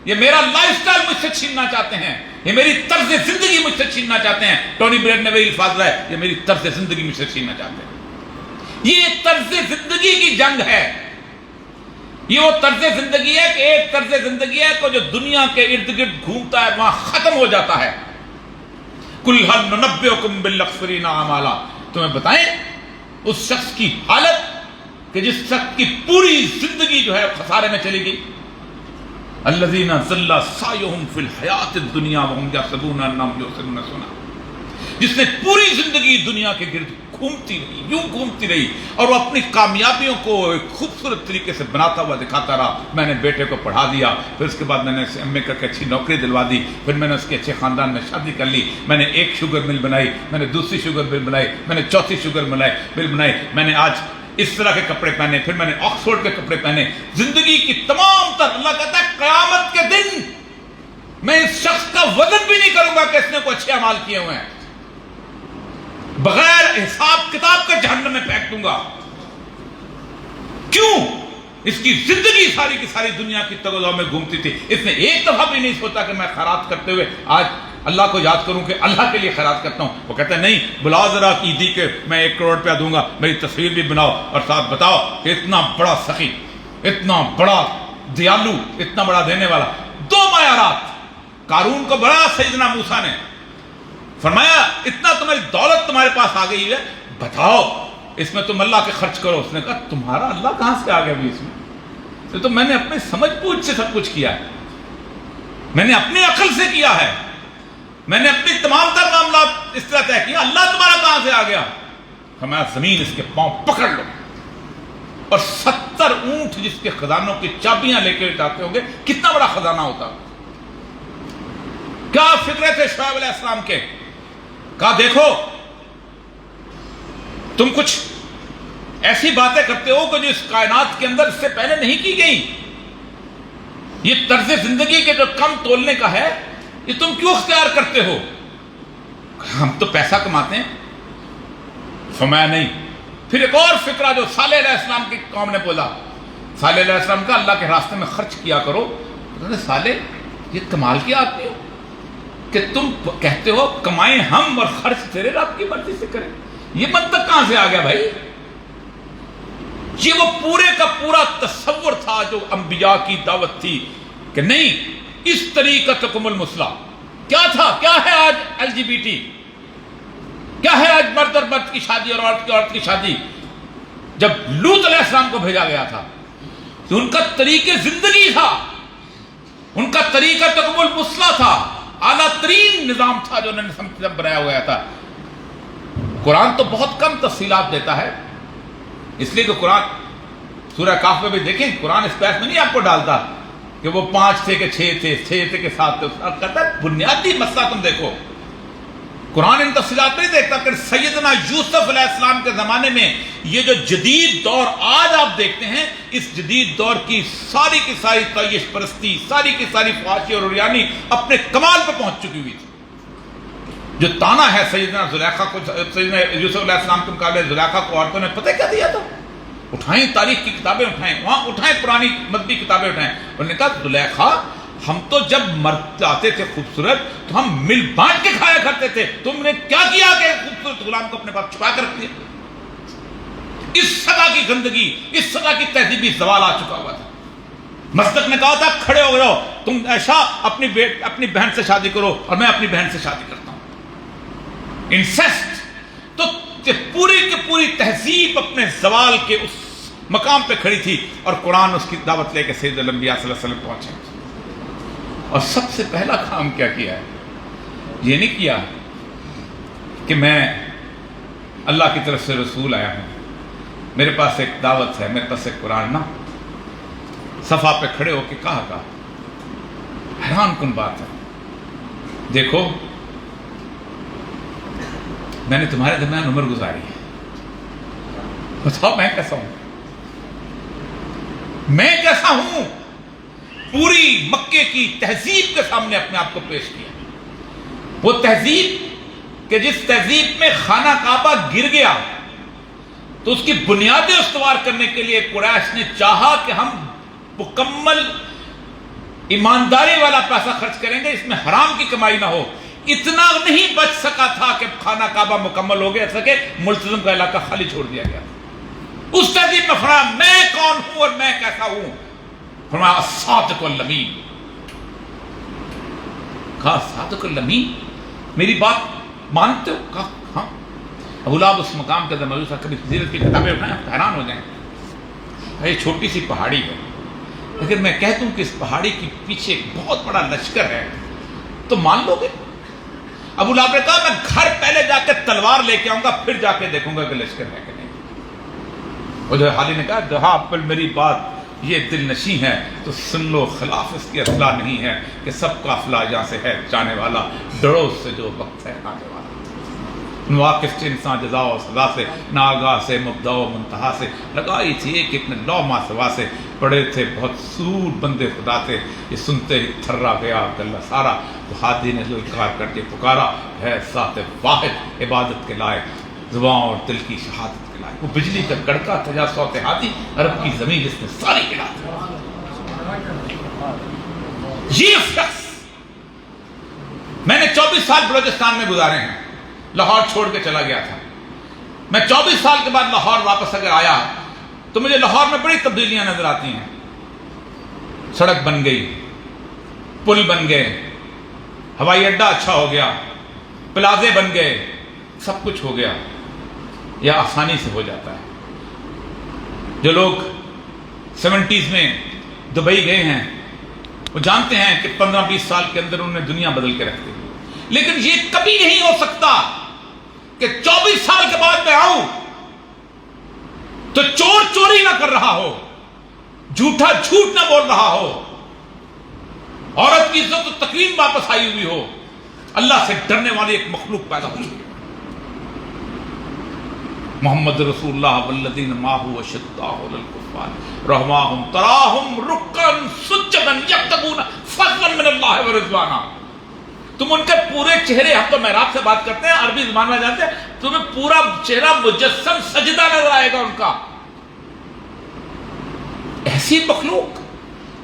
یہ میرا لائف سٹائل مجھ سے چھیننا چاہتے ہیں، یہ میری طرز زندگی مجھ سے چھیننا چاہتے ہیں۔ ٹونی بلیئر نے وہی الفاظ لائے، یہ میری طرز زندگی مجھ سے چھیننا چاہتے ہیں۔ یہ طرز زندگی کی جنگ ہے، یہ وہ طرز زندگی ہے کہ ایک طرز زندگی ہے جو دنیا کے ارد گرد گھومتا ہے، وہاں ختم ہو جاتا ہے۔ قُلْ هَلْ نُنَبِّئُكُم بِالْأَخْسَرِينَ أَعْمَالًا، تمہیں بتائیں اس شخص کی حالت کہ جس شخص کی پوری زندگی جو ہے خسارے میں چلی گئی۔ الَّذِينَ ضَلَّ سَعْيُهُمْ فِي الْحَيَاةِ الدُّنْيَا وَهُمْ يَحْسَبُونَ أَنَّهُمْ يُحْسِنُونَ صُنْعًا، جس نے پوری زندگی دنیا کے گرد گھومتی رہی، یوں گھومتی رہی، اور وہ اپنی کامیابیوں کو ایک خوبصورت طریقے سے بناتا ہوا دکھاتا رہا۔ میں نے بیٹے کو پڑھا دیا، پھر اس کے بعد میں نے اسے ایم اے کر کے اچھی نوکری دلوا دی، پھر میں نے اس کے اچھے خاندان میں شادی کر لی، میں نے ایک شوگر مل بنائی، میں نے دوسری شوگر مل بنائی، میں نے چوتھی شوگر مل بنائی، میں نے آج اس طرح کے کپڑے پہنے، پھر میں نے آکسفورڈ کے کپڑے پہنے۔ زندگی کی تمام تر، اللہ کہتا ہے قیامت کے دن میں اس شخص کا وزن بھی نہیں کروں گا کہ اس نے کوئی اچھے اعمال کیے ہوئے ہیں، بغیر حساب کتاب کے جہنم میں پھینک دوں گا۔ کیوں؟ اس کی زندگی ساری کی ساری دنیا کی تغذیہ میں گھومتی تھی، اس نے ایک دفعہ بھی نہیں سوچا کہ میں خیرات کرتے ہوئے آج اللہ کو یاد کروں کہ اللہ کے لیے خیرات کرتا ہوں۔ وہ کہتا ہے نہیں، بلاؤ ذرا عیدی کے میں 1 کروڑ روپیہ دوں گا، میری تصویر بھی بناؤ اور ساتھ بتاؤ کہ اتنا بڑا سخی، اتنا بڑا دیالو، اتنا بڑا دینے والا۔ 2 معیارات۔ قارون کو بڑا سیدنا موسیٰ نے فرمایا اتنا تمہاری دولت تمہارے پاس آ گئی ہے، بتاؤ اس میں تم اللہ کے خرچ کرو۔ اس نے کہا تمہارا اللہ کہاں سے آ گیا ابھی اس میں؟ تو میں نے اپنے سمجھ بوجھ سے سب کچھ کیا ہے، میں نے اپنی عقل سے کیا ہے، میں نے اپنی تمام تر معاملات اس طرح طے کیا، اللہ تمہارا کہاں سے آ گیا؟ فرمایا زمین اس کے پاؤں پکڑ لو، اور 70 اونٹ جس کے خزانوں کی چابیاں لے کے جاتے ہوں گے، کتنا بڑا خزانہ ہوتا۔ کیا فکرے تھے شعیب علیہ السلام کے؟ کہا دیکھو تم کچھ ایسی باتیں کرتے ہو کہ جو اس کائنات کے اندر اس سے پہلے نہیں کی گئی، یہ طرز زندگی کے جو کم تولنے کا ہے یہ تم کیوں اختیار کرتے ہو؟ ہم تو پیسہ کماتے ہیں۔ فرمایا نہیں۔ پھر ایک اور فکرہ جو صالح علیہ السلام کی قوم نے بولا، صالح علیہ السلام کا اللہ کے راستے میں خرچ کیا کرو، سالے یہ کمال کی آدمی ہو کہ تم کہتے ہو کمائیں ہم اور خرچ تیرے رب کی مرضی سے کریں. یہ منطق کہاں سے آ گیا بھائی؟ یہ وہ پورے کا پورا تصور تھا جو انبیاء کی دعوت تھی کہ نہیں اس طریقتکم المثلی. کیا تھا؟ کیا ہے آج LGBT؟ کیا ہے آج مرد اور مرد کی شادی اور عورت کی عورت کی شادی؟ جب لوط علیہ السلام کو بھیجا گیا تھا تو ان کا طریقہ زندگی تھا، ان کا طریقہ تکمل المثلی تھا، اعلیٰ ترین نظام تھا جو انہوں نے بنایا ہوا تھا. قرآن تو بہت کم تفصیلات دیتا ہے، اس لیے کہ قرآن سورہ کہف میں بھی دیکھیں قرآن اس بحث میں نہیں آپ کو ڈالتا کہ وہ 5 تھے کہ 6 تھے، 6 تھے کہ 7 تھے. کہتا ہے بنیادی مسئلہ تم دیکھو. قرآن ان تفصیلات نہیں دیکھتا کہ سیدنا یوسف علیہ السلام کے زمانے میں یہ جو جدید دور آج آپ دیکھتے ہیں، اس جدید دور کی ساری تعیش پرستی، ساری کی ساری فحاشی اور عریانی اپنے کمال پہ پہنچ چکی ہوئی تھی. جو تانا ہے سیدنا زلیخا کو، سیدنا یوسف علیہ السلام کے مقابلے زلیخا کو عورتوں نے پتہ کیا دیا تھا؟ اٹھائیں تاریخ کی کتابیں اٹھائیں، وہاں اٹھائیں پرانی مذہبی کتابیں اٹھائیں. انہوں نے کہا زلیخا ہم تو جب مرد آتے تھے خوبصورت تو ہم مل بانٹ کے کھایا کرتے تھے، تم نے کیا کیا کہ خوبصورت غلام کو اپنے پاس چھپا کر رکھ دیا؟ اس سطح کی گندگی، اس سطح کی تہذیبی زوال آ چکا ہوا تھا. مصدق نے کہا تھا کھڑے ہو جاؤ، تم ایسا اپنی بہن سے شادی کرو اور میں اپنی بہن سے شادی کرتا ہوں. انسیسٹ. تو پوری کی پوری تہذیب اپنے زوال کے اس مقام پہ کھڑی تھی اور قرآن اس کی دعوت لے کے سید الانبیاء صلی اللہ علیہ وسلم پہنچے. اور سب سے پہلا کام کیا کیا ہے؟ یہ نہیں کیا کہ میں اللہ کی طرف سے رسول آیا ہوں، میرے پاس ایک دعوت ہے، میرے پاس ایک قرآن. نہ، صفحہ پہ کھڑے ہو کے کہا حیران کن بات ہے. دیکھو میں نے تمہارے درمیان عمر گزاری ہے، بتاؤ میں کیسا ہوں؟ میں کیسا ہوں؟ پوری مکے کی تہذیب کے سامنے اپنے آپ کو پیش کیا. وہ تہذیب کہ جس تہذیب میں خانہ کعبہ گر گیا تو اس کی بنیادیں استوار کرنے کے لیے قریش نے چاہا کہ ہم مکمل ایمانداری والا پیسہ خرچ کریں گے، اس میں حرام کی کمائی نہ ہو. اتنا نہیں بچ سکا تھا کہ خانہ کعبہ مکمل ہو گیا سکے، ملتزم کا علاقہ خالی چھوڑ دیا گیا. اس تہذیب میں فرمایا میں کون ہوں اور میں کیسا ہوں. فرمایا الصادق الامین. کہا صادق الامین، میری بات مانتے ہو؟ کہا ہاں. ابو لہب اس مقام کے اندر موجود تھا. کبھی سیرت کی کتابیں اٹھائیں آپ حیران ہو جائیں. یہ چھوٹی سی پہاڑی ہے، لیکن میں کہتا ہوں کہ اس پہاڑی کے پیچھے ایک بہت بڑا لشکر ہے، تو مان لو گے؟ ابو لہب نے کہا میں گھر پہلے جا کے تلوار لے کے آؤں گا، پھر جا کے دیکھوں گا کہ لشکر ہے کہ نہیں. اور جو حالی نے کہا جہاں پر میری بات یہ دل نشیں ہے تو سن لو، خلاف اس کی اصلاح نہیں ہے کہ سب قافلہ یہاں سے ہے جانے والا، ڈرو اس سے جو وقت ہے آنے والا. واقف سے انسان جزا و سزا سے، ناگاہ سے مبدا و منتہا سے، لگائی تھی ایک ایک نے لو ما سوا سے. پڑے تھے بہت سور بندے خدا تھے، یہ سنتے ہی تھرا گیا گلہ سارا. تو ہادی نے جو انکار کر کے پکارا ہے ذات واحد عبادت کے لائق، زبان اور دل کی شہادت کے لائق. وہ بجلی کا کڑکا تھا جا صوت ہادی، عرب کی زمین جس نے ساری ہلا دی. یہ شخص میں نے 24 سال بلوچستان میں گزارے ہیں، لاہور چھوڑ کے چلا گیا تھا. میں 24 سال کے بعد لاہور واپس اگر آیا تو مجھے لاہور میں بڑی تبدیلیاں نظر آتی ہیں. سڑک بن گئی، پل بن گئے، ہوائی اڈہ اچھا ہو گیا، پلازے بن گئے، سب کچھ ہو گیا. یہ آسانی سے ہو جاتا ہے. جو لوگ 70s میں دبئی گئے ہیں وہ جانتے ہیں کہ 15-20 سال کے اندر انہوں نے دنیا بدل کے رکھ دی. لیکن یہ کبھی نہیں ہو سکتا کہ 24 سال کے بعد میں آؤں تو چور چوری نہ کر رہا ہو، جھوٹا جھوٹ نہ بول رہا ہو، عورت کی عزت و تکریم واپس آئی ہوئی ہو، اللہ سے ڈرنے والی ایک مخلوق پیدا ہو چکی. محمد رسول اللہ والذین معہ اشداء علی الکفار رحماہم تراہم رکعا سجدا یبتغون فضلا من اللہ ورضوانا. تم ان کے پورے چہرے، ہم تو محراب سے بات کرتے ہیں، عربی زبان میں جانتے ہیں، تمہیں پورا چہرہ مجسم سجدہ نظر آئے گا ان کا. ایسی مخلوق،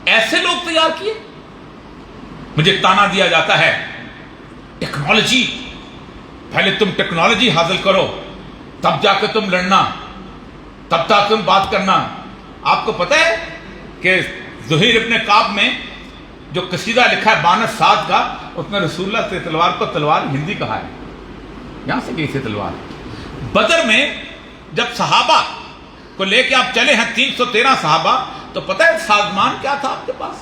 ایسے لوگ تیار کیے. مجھے تانا دیا جاتا ہے ٹیکنالوجی، پہلے تم ٹیکنالوجی حاصل کرو تب جا کے تم لڑنا، تب تک تم بات کرنا۔ آپ کو پتہ ہے کہ زہیر ابن کعب میں جو قصیدہ لکھا ہے 92 کا، اس میں رسول اللہ سے تلوار کو تلوار ہندی کہا ہے، یہاں سے گئی تھی تلوار۔ بدر میں جب صحابہ کو لے کے آپ چلے ہیں 313 صحابہ، تو پتہ ہے سازمان کیا تھا آپ کے پاس؟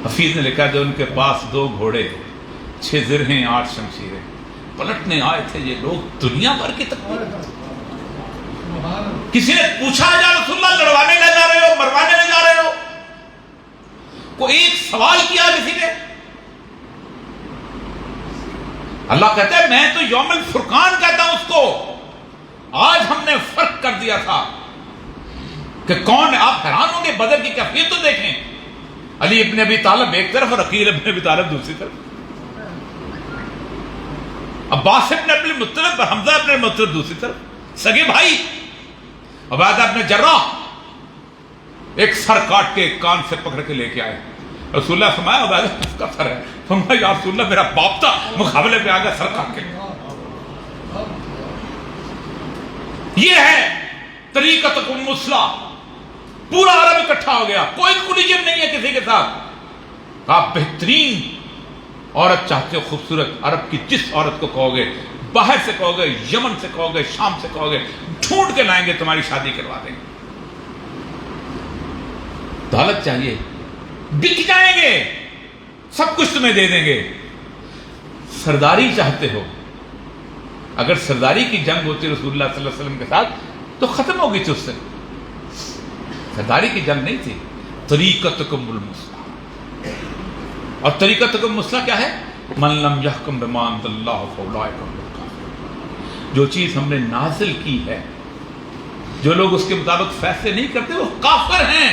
حفیظ نے لکھا جو ان کے پاس 2 گھوڑے 6 زرہیں 8 شمشیریں، پلٹنے آئے تھے یہ لوگ دنیا بھر کی تکلیف۔ کسی نے پوچھا یا رسول اللہ لڑوانے لے جا رہے ہو، مروانے لے جا رہے ہو؟ کوئی ایک سوال کیا کسی نے؟ اللہ کہتا ہے میں تو یوم الفرقان کہتا ہوں اس کو، آج ہم نے فرق کر دیا تھا کہ کون ہے۔ آپ حیران ہوں گے، بدر کی کیفیت تو دیکھیں، علی ابن ابی طالب ایک طرف اور عقیل ابن ابی طالب دوسری طرف، عباس ابن ابی مطلب اور حمزہ ابن مطلب دوسری طرف، سگے بھائی۔ عبیدہ ابن جراح ایک سر کاٹ کے ایک کان سے پکڑ کے لے کے آئے، رسول اللہ فرمایا عبیدہ کس کا سر ہے؟ فرمایا یا رسول اللہ میرا باپ تھا، مقابلے پہ آ گیا سر کاٹ کے۔ یہ ہے طریقۃ المثلیٰ، پورا عرب اکٹھا ہو گیا، کوئی کولیجن نہیں ہے کسی کے ساتھ۔ آپ بہترین عورت چاہتے ہو، خوبصورت عرب کی جس عورت کو کہو گے، باہر سے کہو گے، یمن سے کہو گے، شام سے کہو گے، ڈھونڈ کے لائیں گے، تمہاری شادی کروا دیں گے۔ دولت چاہیے، بک جائیں گے، سب کچھ تمہیں دے دیں گے۔ سرداری چاہتے ہو، اگر سرداری کی جنگ ہوتی رسول اللہ صلی اللہ علیہ وسلم کے ساتھ تو ختم ہو گئی تھی اس سے، سرداری کی جنگ نہیں تھی۔ طریقتکم المثلیٰ، اور طریقتکم المثلیٰ کیا ہے؟ من لم یحکم بما انزل اللہ فاولئک هم الکافرون، جو چیز ہم نے نازل کی ہے، جو لوگ اس کے مطابق فیصلے نہیں کرتے وہ کافر ہیں۔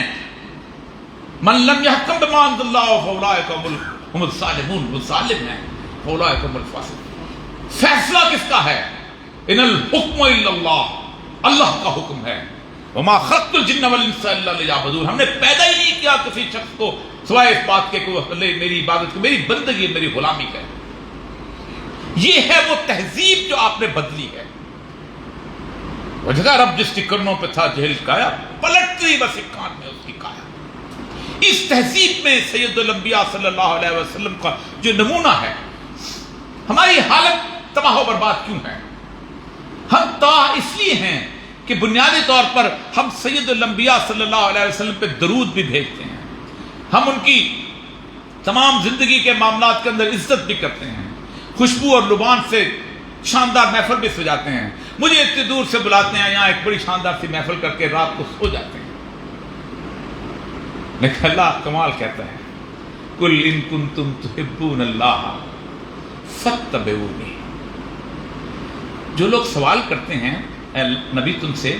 من لم یحکم بما انزل اللہ فاولئک هم الظالمون، وہ ظالم ہیں، فاولئک هم الفاسقون۔ فیصلہ کس کا ہے؟ ان الحکم الا اللہ، اللہ کا حکم ہے۔ وما خلقت الجن والانس الا لیعبدون، ہم نے پیدا ہی نہیں کیا کسی شخص کو سوائے اس بات کے کہ وہ میری عبادت کی، میری بندگی، میری غلامی کا۔ یہ ہے وہ تہذیب جو آپ نے بدلی ہے۔ وہ جگہ رب جس کی کرنوں پہ تھا جہل کایا، پلٹتی بس ایک کان میں اس کی کایا۔ اس تہذیب میں سید الانبیاء صلی اللہ علیہ وسلم کا جو نمونہ ہے، ہماری حالت تباہ و برباد کیوں ہے؟ ہم تباہ اس لیے ہیں کہ بنیادی طور پر ہم سید الانبیاء صلی اللہ علیہ وسلم پہ درود بھی بھیجتے ہیں، ہم ان کی تمام زندگی کے معاملات کے اندر عزت بھی کرتے ہیں، خوشبو اور لبان سے شاندار محفل بھی سجاتے ہیں، مجھے اتنی دور سے بلاتے ہیں، یہاں ایک بڑی شاندار سی محفل کر کے رات کو سو جاتے ہیں۔ لیکن اللہ کمال کہتا ہے، قل ان کنتم تحبون اللہ فاتبعونی۔ جو لوگ سوال کرتے ہیں اے نبی تم سے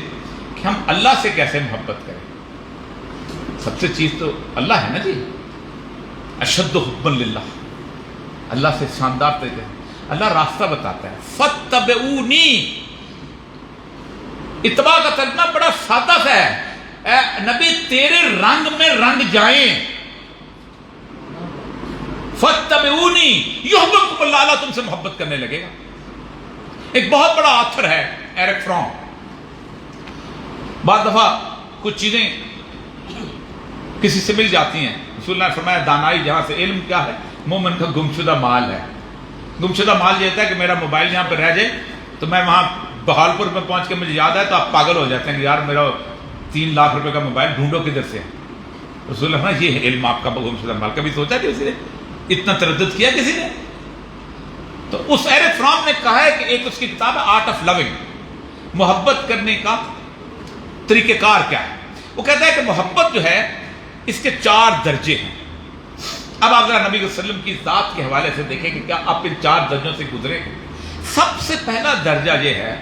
کہ ہم اللہ سے کیسے محبت کریں، سب سے چیز تو اللہ ہے نا جی، اشد حبا للہ، اللہ سے شاندار طریقے، اللہ راستہ بتاتا ہے، فاتبعونی۔ اتباع کا ترجمہ بڑا سادہ سا ہے، اے نبی تیرے رنگ میں رنگ جائیں، فاتبعونی یحببکم اللہ، اللہ تم سے محبت کرنے لگے گا۔ ایک بہت بڑا آتھر ہے ایرک فرام، بعض دفعہ کچھ چیزیں کسی سے مل جاتی ہیں، رسول اللہ نے فرمایا دانائی جہاں سے، علم کیا ہے؟ مومن کا گمشدہ مال ہے۔ گمشدہ مال یہ ہوتا ہے کہ میرا موبائل یہاں پہ رہ جائے تو میں وہاں بہالپور میں پہنچ کے مجھے یاد آئے تو آپ پاگل ہو جاتے ہیں کہ یار میرا 3 لاکھ روپے کا موبائل ڈھونڈو کدھر سے۔ رسول اللہ نے یہ ہے علم آپ کا گمشدہ مال۔ کبھی سوچا کہ کسی نے اتنا تردد کیا کسی نے؟ تو اس ایرک فرام نے کہا ہے کہ ایک اس کی کتاب ہے آرٹ آف لونگ، محبت کرنے کا طریقہ کار کیا ہے۔ وہ کہتا ہے کہ محبت جو ہے اس کے 4 درجے ہیں۔ اب آپ ذرا نبی صلی اللہ علیہ وسلم کی ذات کے حوالے سے دیکھیں کہ کیا آپ ان 4 درجوں سے گزرے ہیں۔ سب سے پہلا درجہ یہ ہے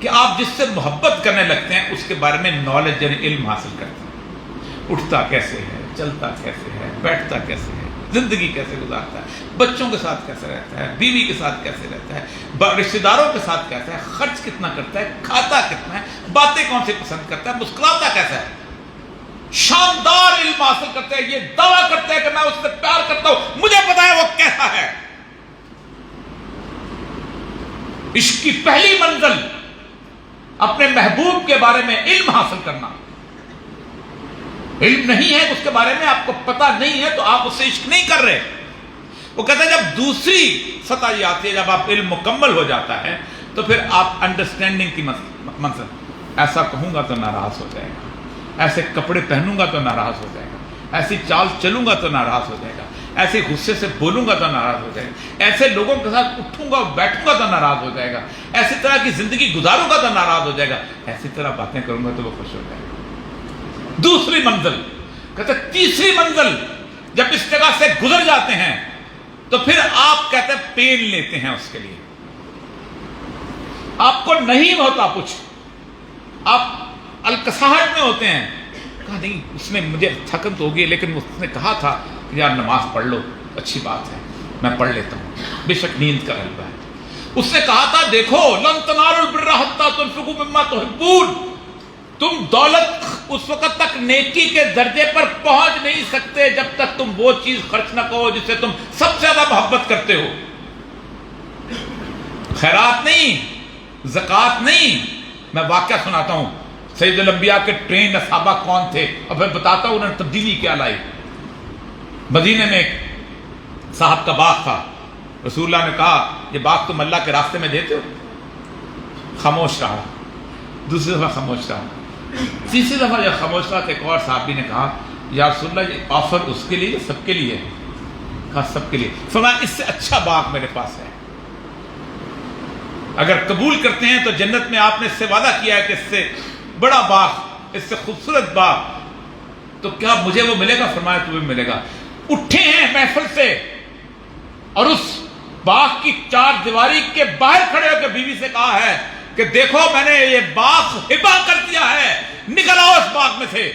کہ آپ جس سے محبت کرنے لگتے ہیں اس کے بارے میں نالج یعنی علم حاصل کرتے ہیں، اٹھتا کیسے ہے، چلتا کیسے ہے، بیٹھتا کیسے ہے، زندگی کیسے گزارتا ہے، بچوں کے ساتھ کیسے رہتا ہے، بیوی کے ساتھ کیسے رہتا ہے، رشتہ داروں کے ساتھ کیسا ہے، خرچ کتنا کرتا ہے، کھاتا کتنا ہے، باتیں کون سی پسند کرتا ہے، مسکراتا کیسا ہے۔ شاندار علم حاصل کرتے ہیں، یہ دعویٰ کرتے ہیں کہ میں اس سے پیار کرتا ہوں، مجھے پتا ہے وہ کیسا ہے۔ عشق کی پہلی منزل اپنے محبوب کے بارے میں علم حاصل کرنا۔ علم نہیں ہے اس کے بارے میں، آپ کو پتا نہیں ہے، تو آپ اس سے عشق نہیں کر رہے۔ وہ کہتا ہے جب دوسری سطح یہ آتی ہے، جب آپ علم مکمل ہو جاتا ہے تو پھر آپ انڈرسٹینڈنگ کی منزل، ایسا کہوں گا تو ناراض ہو جائے گا، ایسے کپڑے پہنوں گا تو ناراض ہو جائے گا، ایسی چال چلوں گا تو ناراض ہو جائے گا، ایسے غصے سے بولوں گا تو ناراض ہو جائے گا، ایسے لوگوں کے ساتھ اٹھوں گا بیٹھوں گا تو ناراض ہو جائے گا، ایسی طرح کی زندگی گزاروں گا تو ناراض ہو جائے گا، ایسی طرح باتیں کروں گا تو وہ خوش ہو جائے گا۔ دوسری منزل کہتے ہیں، تیسری منزل جب اس جگہ سے گزر جاتے ہیں تو پھر آپ کہتے ہیں پین لیتے ہیں اس کے لیے، آپ کو نہیں ہوتا کچھ، آپ الکساہٹ میں ہوتے ہیں۔ کہا نہیں، اس نے مجھے تھکن تو ہوگی، لیکن اس نے کہا تھا کہ یار نماز پڑھ لو، اچھی بات ہے، میں پڑھ لیتا ہوں، بے شک نیند کا غلبہ ہے۔ اس نے کہا تھا دیکھو لن تنالوا البر حتی تنفقوا مما تحبون، تم دولت اس وقت تک نیکی کے درجے پر پہنچ نہیں سکتے جب تک تم وہ چیز خرچ نہ کرو جس سے تم سب سے زیادہ محبت کرتے ہو۔ خیرات نہیں، زکوٰۃ نہیں۔ میں واقعہ سناتا ہوں، سید الانبیاء کے ٹرین صحابہ کون تھے، اور پھر بتاتا ہوں انہوں نے تبدیلی کیا لائی۔ مدینے میں ایک صاحب کا باغ تھا، رسول اللہ نے کہا یہ باغ تم اللہ کے راستے میں دیتے ہو؟ خاموش رہا، دوسری دفعہ خاموش رہا، تیسری دفعہ جب خاموش رہا تو ایک اور صحابی نے کہا یا رسول اللہ یہ آفر اس کے لیے سب کے لیے ہے؟ کہا سب کے لیے۔ فرمایا اس سے اچھا باغ میرے پاس ہے، اگر قبول کرتے ہیں تو جنت میں آپ نے اس سے وعدہ کیا ہے کہ اس سے بڑا باغ، اس سے خوبصورت باغ، تو کیا مجھے وہ ملے گا؟ فرمایا تمہیں ملے گا۔ اٹھے ہیں محفل سے اور اس باغ کی چار دیواری کے باہر کھڑے ہو کے بیوی سے کہا ہے کہ دیکھو میں نے یہ باغ ہبہ کر دیا ہے، نکل آؤ اس باغ میں سے۔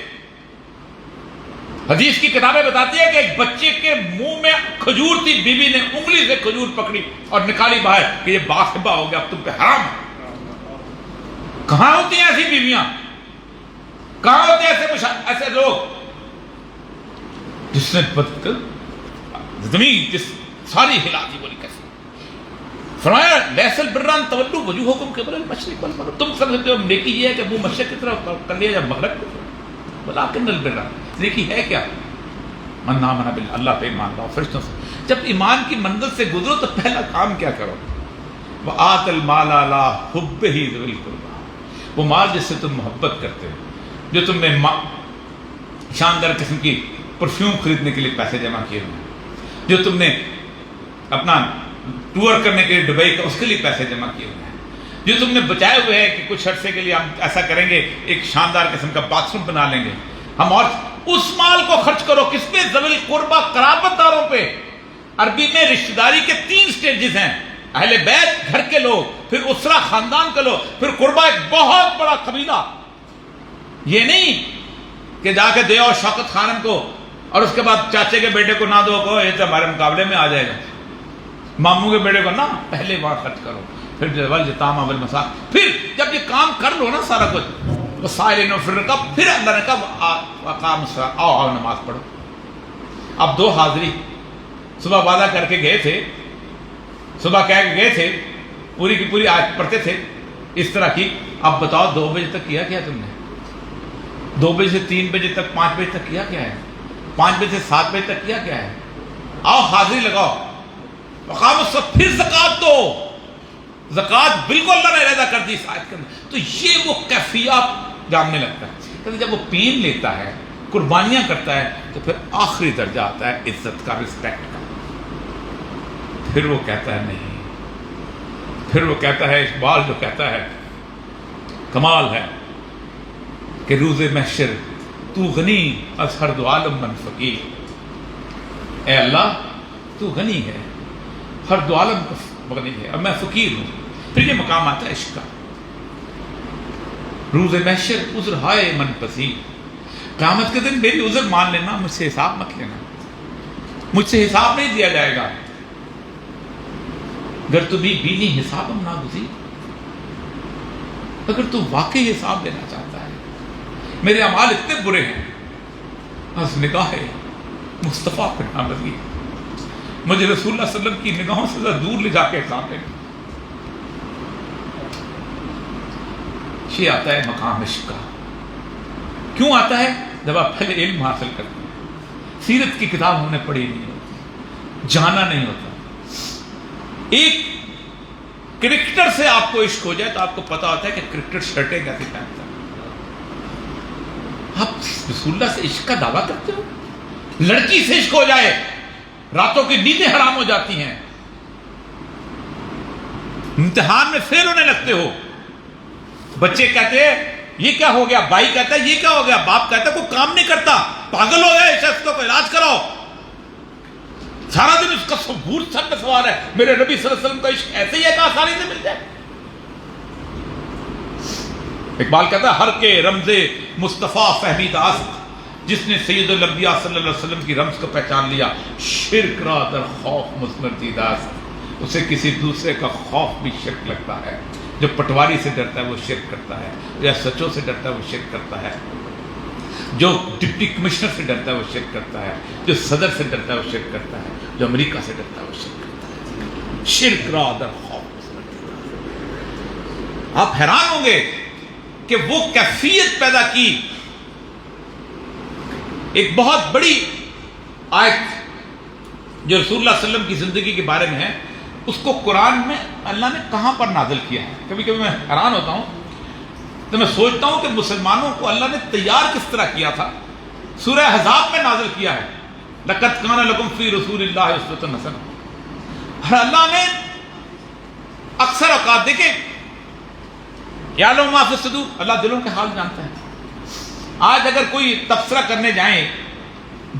حدیث کی کتابیں بتاتی ہے کہ ایک بچے کے منہ میں کھجور تھی، بیوی نے انگلی سے کھجور پکڑی اور نکالی باہر کہ یہ باغ ہبہ ہو گیا، اب تم پہ حرام ہے۔ کہاں ہوتی ہیں ایسی بیویاں؟ کہاں ہوتے ہیں ایسے لوگ جس نے زمین جس ساری ہلا دی بولی کیسے؟ فرمایا لیس البر ان تولوا وجوہکم قبل المشرق والمغرب، تم سمجھتے ہو نیکی یہ ہے کہ منہ مشرق کی طرف کر لیا یا مغرب کی طرف، ولکن البر نیکی ہے کیا؟ من آمن باللہ، اللہ پہ ایمان لاؤ، فرشتوں سے۔ جب ایمان کی منزل سے گزرو تو پہلا کام کیا کرو؟ وآت المال علی حبہ ذوی القربى، وہ مال جس سے تم محبت کرتے ہو، جو تم نے شاندار قسم کی پرفیوم خریدنے کے لیے پیسے جمع کیے ہوئے، جو تم نے اپنا ٹور کرنے کے لیے دبئی کا اس کے لیے پیسے جمع کیے ہوئے ہیں، جو تم نے بچائے ہوئے ہیں کہ کچھ عرصے کے لیے ہم ایسا کریں گے، ایک شاندار قسم کا باتھ روم بنا لیں گے ہم، اور اس مال کو خرچ کرو کس پہ؟ ذوی القربہ، قرابت داروں پہ۔ عربی میں رشتہ داری کے 3 سٹیجز ہیں، اہل بیت گھر کے لوگ، پھر اسرہ خاندان کے لوگ، پھر قربہ ایک بہت بڑا قبیلہ۔ یہ نہیں کہ جا کے دیو شوکت خانم کو اور اس کے بعد چاچے کے بیٹے کو نہ دو، کہو یہ تو ہمارے مقابلے میں آ جائے گا، ماموں کے بیٹے کو نہ، پہلے وہاں خرچ کرو، پھر والجتامى والمساکین، پھر جب یہ کام کر لو نا سارا کچھ، وسائلین فی الرقاب، پھر اللہ نے کہا اقاموا الصلاۃ، آؤ نماز پڑھو۔ اب 2 حاضری صبح وعدہ کر کے گئے تھے، صبح کہہ کے گئے تھے، پوری کی پوری آیت پڑھتے تھے اس طرح کی، اب بتاؤ 2 بجے تک کیا کیا تم نے؟ 2 بجے سے 3 بجے تک، 5 بجے تک کیا کیا ہے؟ 5 بجے سے 7 بجے تک کیا کیا ہے؟ آؤ حاضری لگاؤ، وقام الصلاۃ، پھر زکوٰۃ دو۔ زکوٰۃ بالکل اللہ نے علیحدہ کر دی اس آیت کے اندر۔ تو یہ وہ کیفیات جاننے لگتا ہے کہ جب وہ پین لیتا ہے، قربانیاں کرتا ہے، تو پھر آخری درجہ آتا ہے عزت کا، رسپیکٹ کا۔ پھر وہ کہتا ہے نہیں، پھر وہ کہتا ہے، اقبال جو کہتا ہے کمال ہے کہ روز محشر تو غنی از ہر دو عالم من فقیر، اے اللہ تو غنی ہے، ہر دو عالم کا غنی ہے اور میں فقیر ہوں۔ پھر یہ مقام آتا ہے عشق کا، روز محشر عذر ہائے من پذیر، قیامت کے دن میری عذر مان لینا، مجھ سے حساب مت لینا، مجھ سے حساب نہیں دیا جائے گا، اگر تو بھی بینی حساب ہم نہ گزیر، اگر تو واقعی حساب لینا چاہتا ہے، میرے اعمال اتنے برے ہیں، بس نگاہ مصطفیٰ پہ نامزدگی، مجھے رسول اللہ صلی اللہ علیہ وسلم کی نگاہوں سے زیادہ دور لے جا کے احسان لے. یہ آتا ہے مقام عشق کا. کیوں آتا ہے؟ جب آپ پہلے علم حاصل کرتے ہیں، سیرت کی کتاب ہم نے پڑھی نہیں ہوتی، جانا نہیں ہوتا. ایک کرکٹر سے آپ کو عشق ہو جائے تو آپ کو پتا ہوتا ہے کہ کرکٹر شرٹیں کیسے پہنتا ہے. آپ رسول اللہ سے عشق کا دعویٰ کرتے ہو. لڑکی سے عشق ہو جائے راتوں کی نیندیں حرام ہو جاتی ہیں، امتحان میں فیل ہونے لگتے ہو. بچے کہتے ہیں یہ کیا ہو گیا، بھائی کہتا ہے یہ کیا ہو گیا، باپ کہتا ہے کوئی کام نہیں کرتا، پاگل ہو گیا اس شخص کو علاج کراؤ. سارا دن اس کا سبور سب کا سوال ہے. میرے نبی صلی اللہ علیہ وسلم کا عشق ایسے ہی ہے کہ آسانی سے مل جائے. اقبال کہتا ہے ہر کے رمز مصطفیٰ فہمید است، جس نے سید الانبیاء صلی اللہ علیہ وسلم کی رمز کو پہچان لیا، شرک را در خوف مثمر دیداست. اسے کسی دوسرے کا خوف بھی شرک لگتا ہے. جو پٹواری سے ڈرتا ہے وہ شرک کرتا ہے، یا سچوں سے ڈرتا ہے وہ شرک کرتا ہے، جو ڈپٹی کمشنر سے ڈرتا ہے وہ شرک کرتا ہے، جو صدر سے ڈرتا ہے وہ شرک کرتا ہے، جو امریکہ سے ڈرتا ہے وہ شرک کرتا ہے. شرک را در خوف. آپ حیران ہوں گے کہ وہ کیفیت پیدا کی. ایک بہت بڑی آیت جو رسول اللہ صلی اللہ علیہ وسلم کی زندگی کے بارے میں ہے، اس کو قرآن میں اللہ نے کہاں پر نازل کیا ہے. کبھی کبھی میں حیران ہوتا ہوں تو میں سوچتا ہوں کہ مسلمانوں کو اللہ نے تیار کس طرح کیا تھا. سورہ احزاب میں نازل کیا ہے، لَقَدْ كَانَ لَكُمْ فِي رَسُولِ اللَّهِ أُسْوَةٌ حَسَنَةٌ. اور اللہ نے اکثر اوقات دیکھیں یعلم ما فی الصدور، اللہ دلوں کے حال جانتا ہے. آج اگر کوئی تبصرہ کرنے جائیں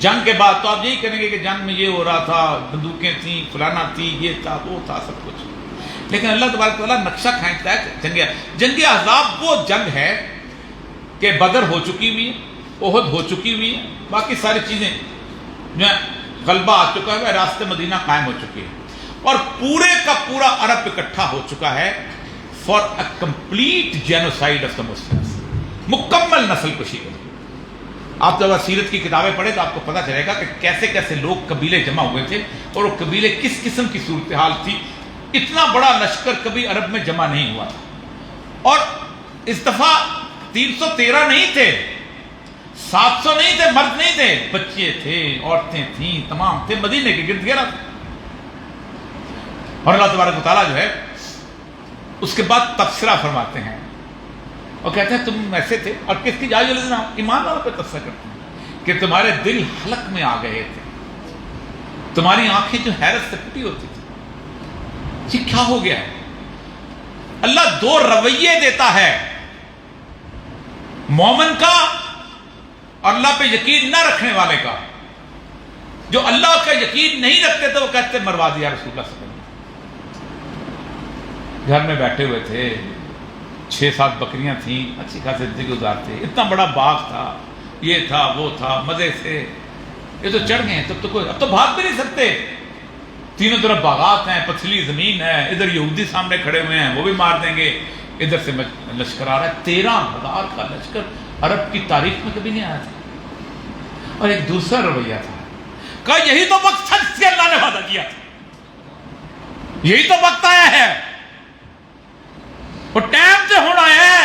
جنگ کے بعد تو آپ یہی کہیں گے کہ جنگ میں یہ ہو رہا تھا، بندوقیں تھیں، فلانا تھی، یہ تھا، وہ تھا، سب کچھ. لیکن اللہ تبارک و تعالیٰ نقشہ کھینچتا ہے. جنگ احزاب وہ جنگ ہے کہ بدر ہو چکی ہوئی ہے، احد ہو چکی ہوئی ہے، باقی ساری چیزیں جو ہیں غلبہ آ چکا ہے، راستہ مدینہ قائم ہو چکی ہے، اور پورے کا پورا عرب اکٹھا ہو چکا ہے for a complete genocide of the Muslims, مکمل نسل کشی. آپ جب سیرت کی کتابیں پڑھیں تو آپ کو پتہ چلے گا کہ کیسے کیسے لوگ قبیلے جمع ہوئے تھے اور وہ قبیلے کس قسم کی صورتحال تھی. اتنا بڑا لشکر کبھی عرب میں جمع نہیں ہوا تھا. اور اس دفعہ 313 نہیں تھے، 700 نہیں تھے، مرد نہیں تھے، بچے تھے، عورتیں تھیں، تمام تھے، مدینے کے گرد گھیرا تھا. اور اللہ تبارک و تعالیٰ جو ہے اس کے بعد تبصرہ فرماتے ہیں اور کہتے ہیں تم ایسے تھے. اور کس کی جائز ایمان والوں پہ تبصرہ کرتے ہیں کہ تمہارے دل حلق میں آ گئے تھے، تمہاری آنکھیں جو حیرت سے پھٹی ہوتی تھی. یہ کیا ہو گیا ہے؟ اللہ دو رویے دیتا ہے، مومن کا اور اللہ پہ یقین نہ رکھنے والے کا. جو اللہ کا یقین نہیں رکھتے تو وہ کہتے مروا دیا رسول اللہ صلی اللہ علیہ وسلم. گھر میں بیٹھے ہوئے تھے، 6-7 بکریاں تھیں، اچھی خاصی زندگی گزارتے، اتنا بڑا باغ تھا، یہ تھا وہ تھا، مزے سے. یہ تو چڑھ گئے ہیں، اب تو بھاگ بھی نہیں سکتے. تینوں طرف باغات ہیں، پتھری زمین ہے، ادھر یہودی سامنے کھڑے ہوئے ہیں، وہ بھی مار دیں گے. ادھر سے لشکر آ رہا ہے، 13,000 کا لشکر عرب کی تاریخ میں کبھی نہیں آیا تھا. اور ایک دوسرا رویہ تھا، کہا یہی تو وقت تھا جس سے اللہ نے وعدہ کیا تھا، یہی تو وقت آیا ہے، وہ ٹائم سے ہونا ہے.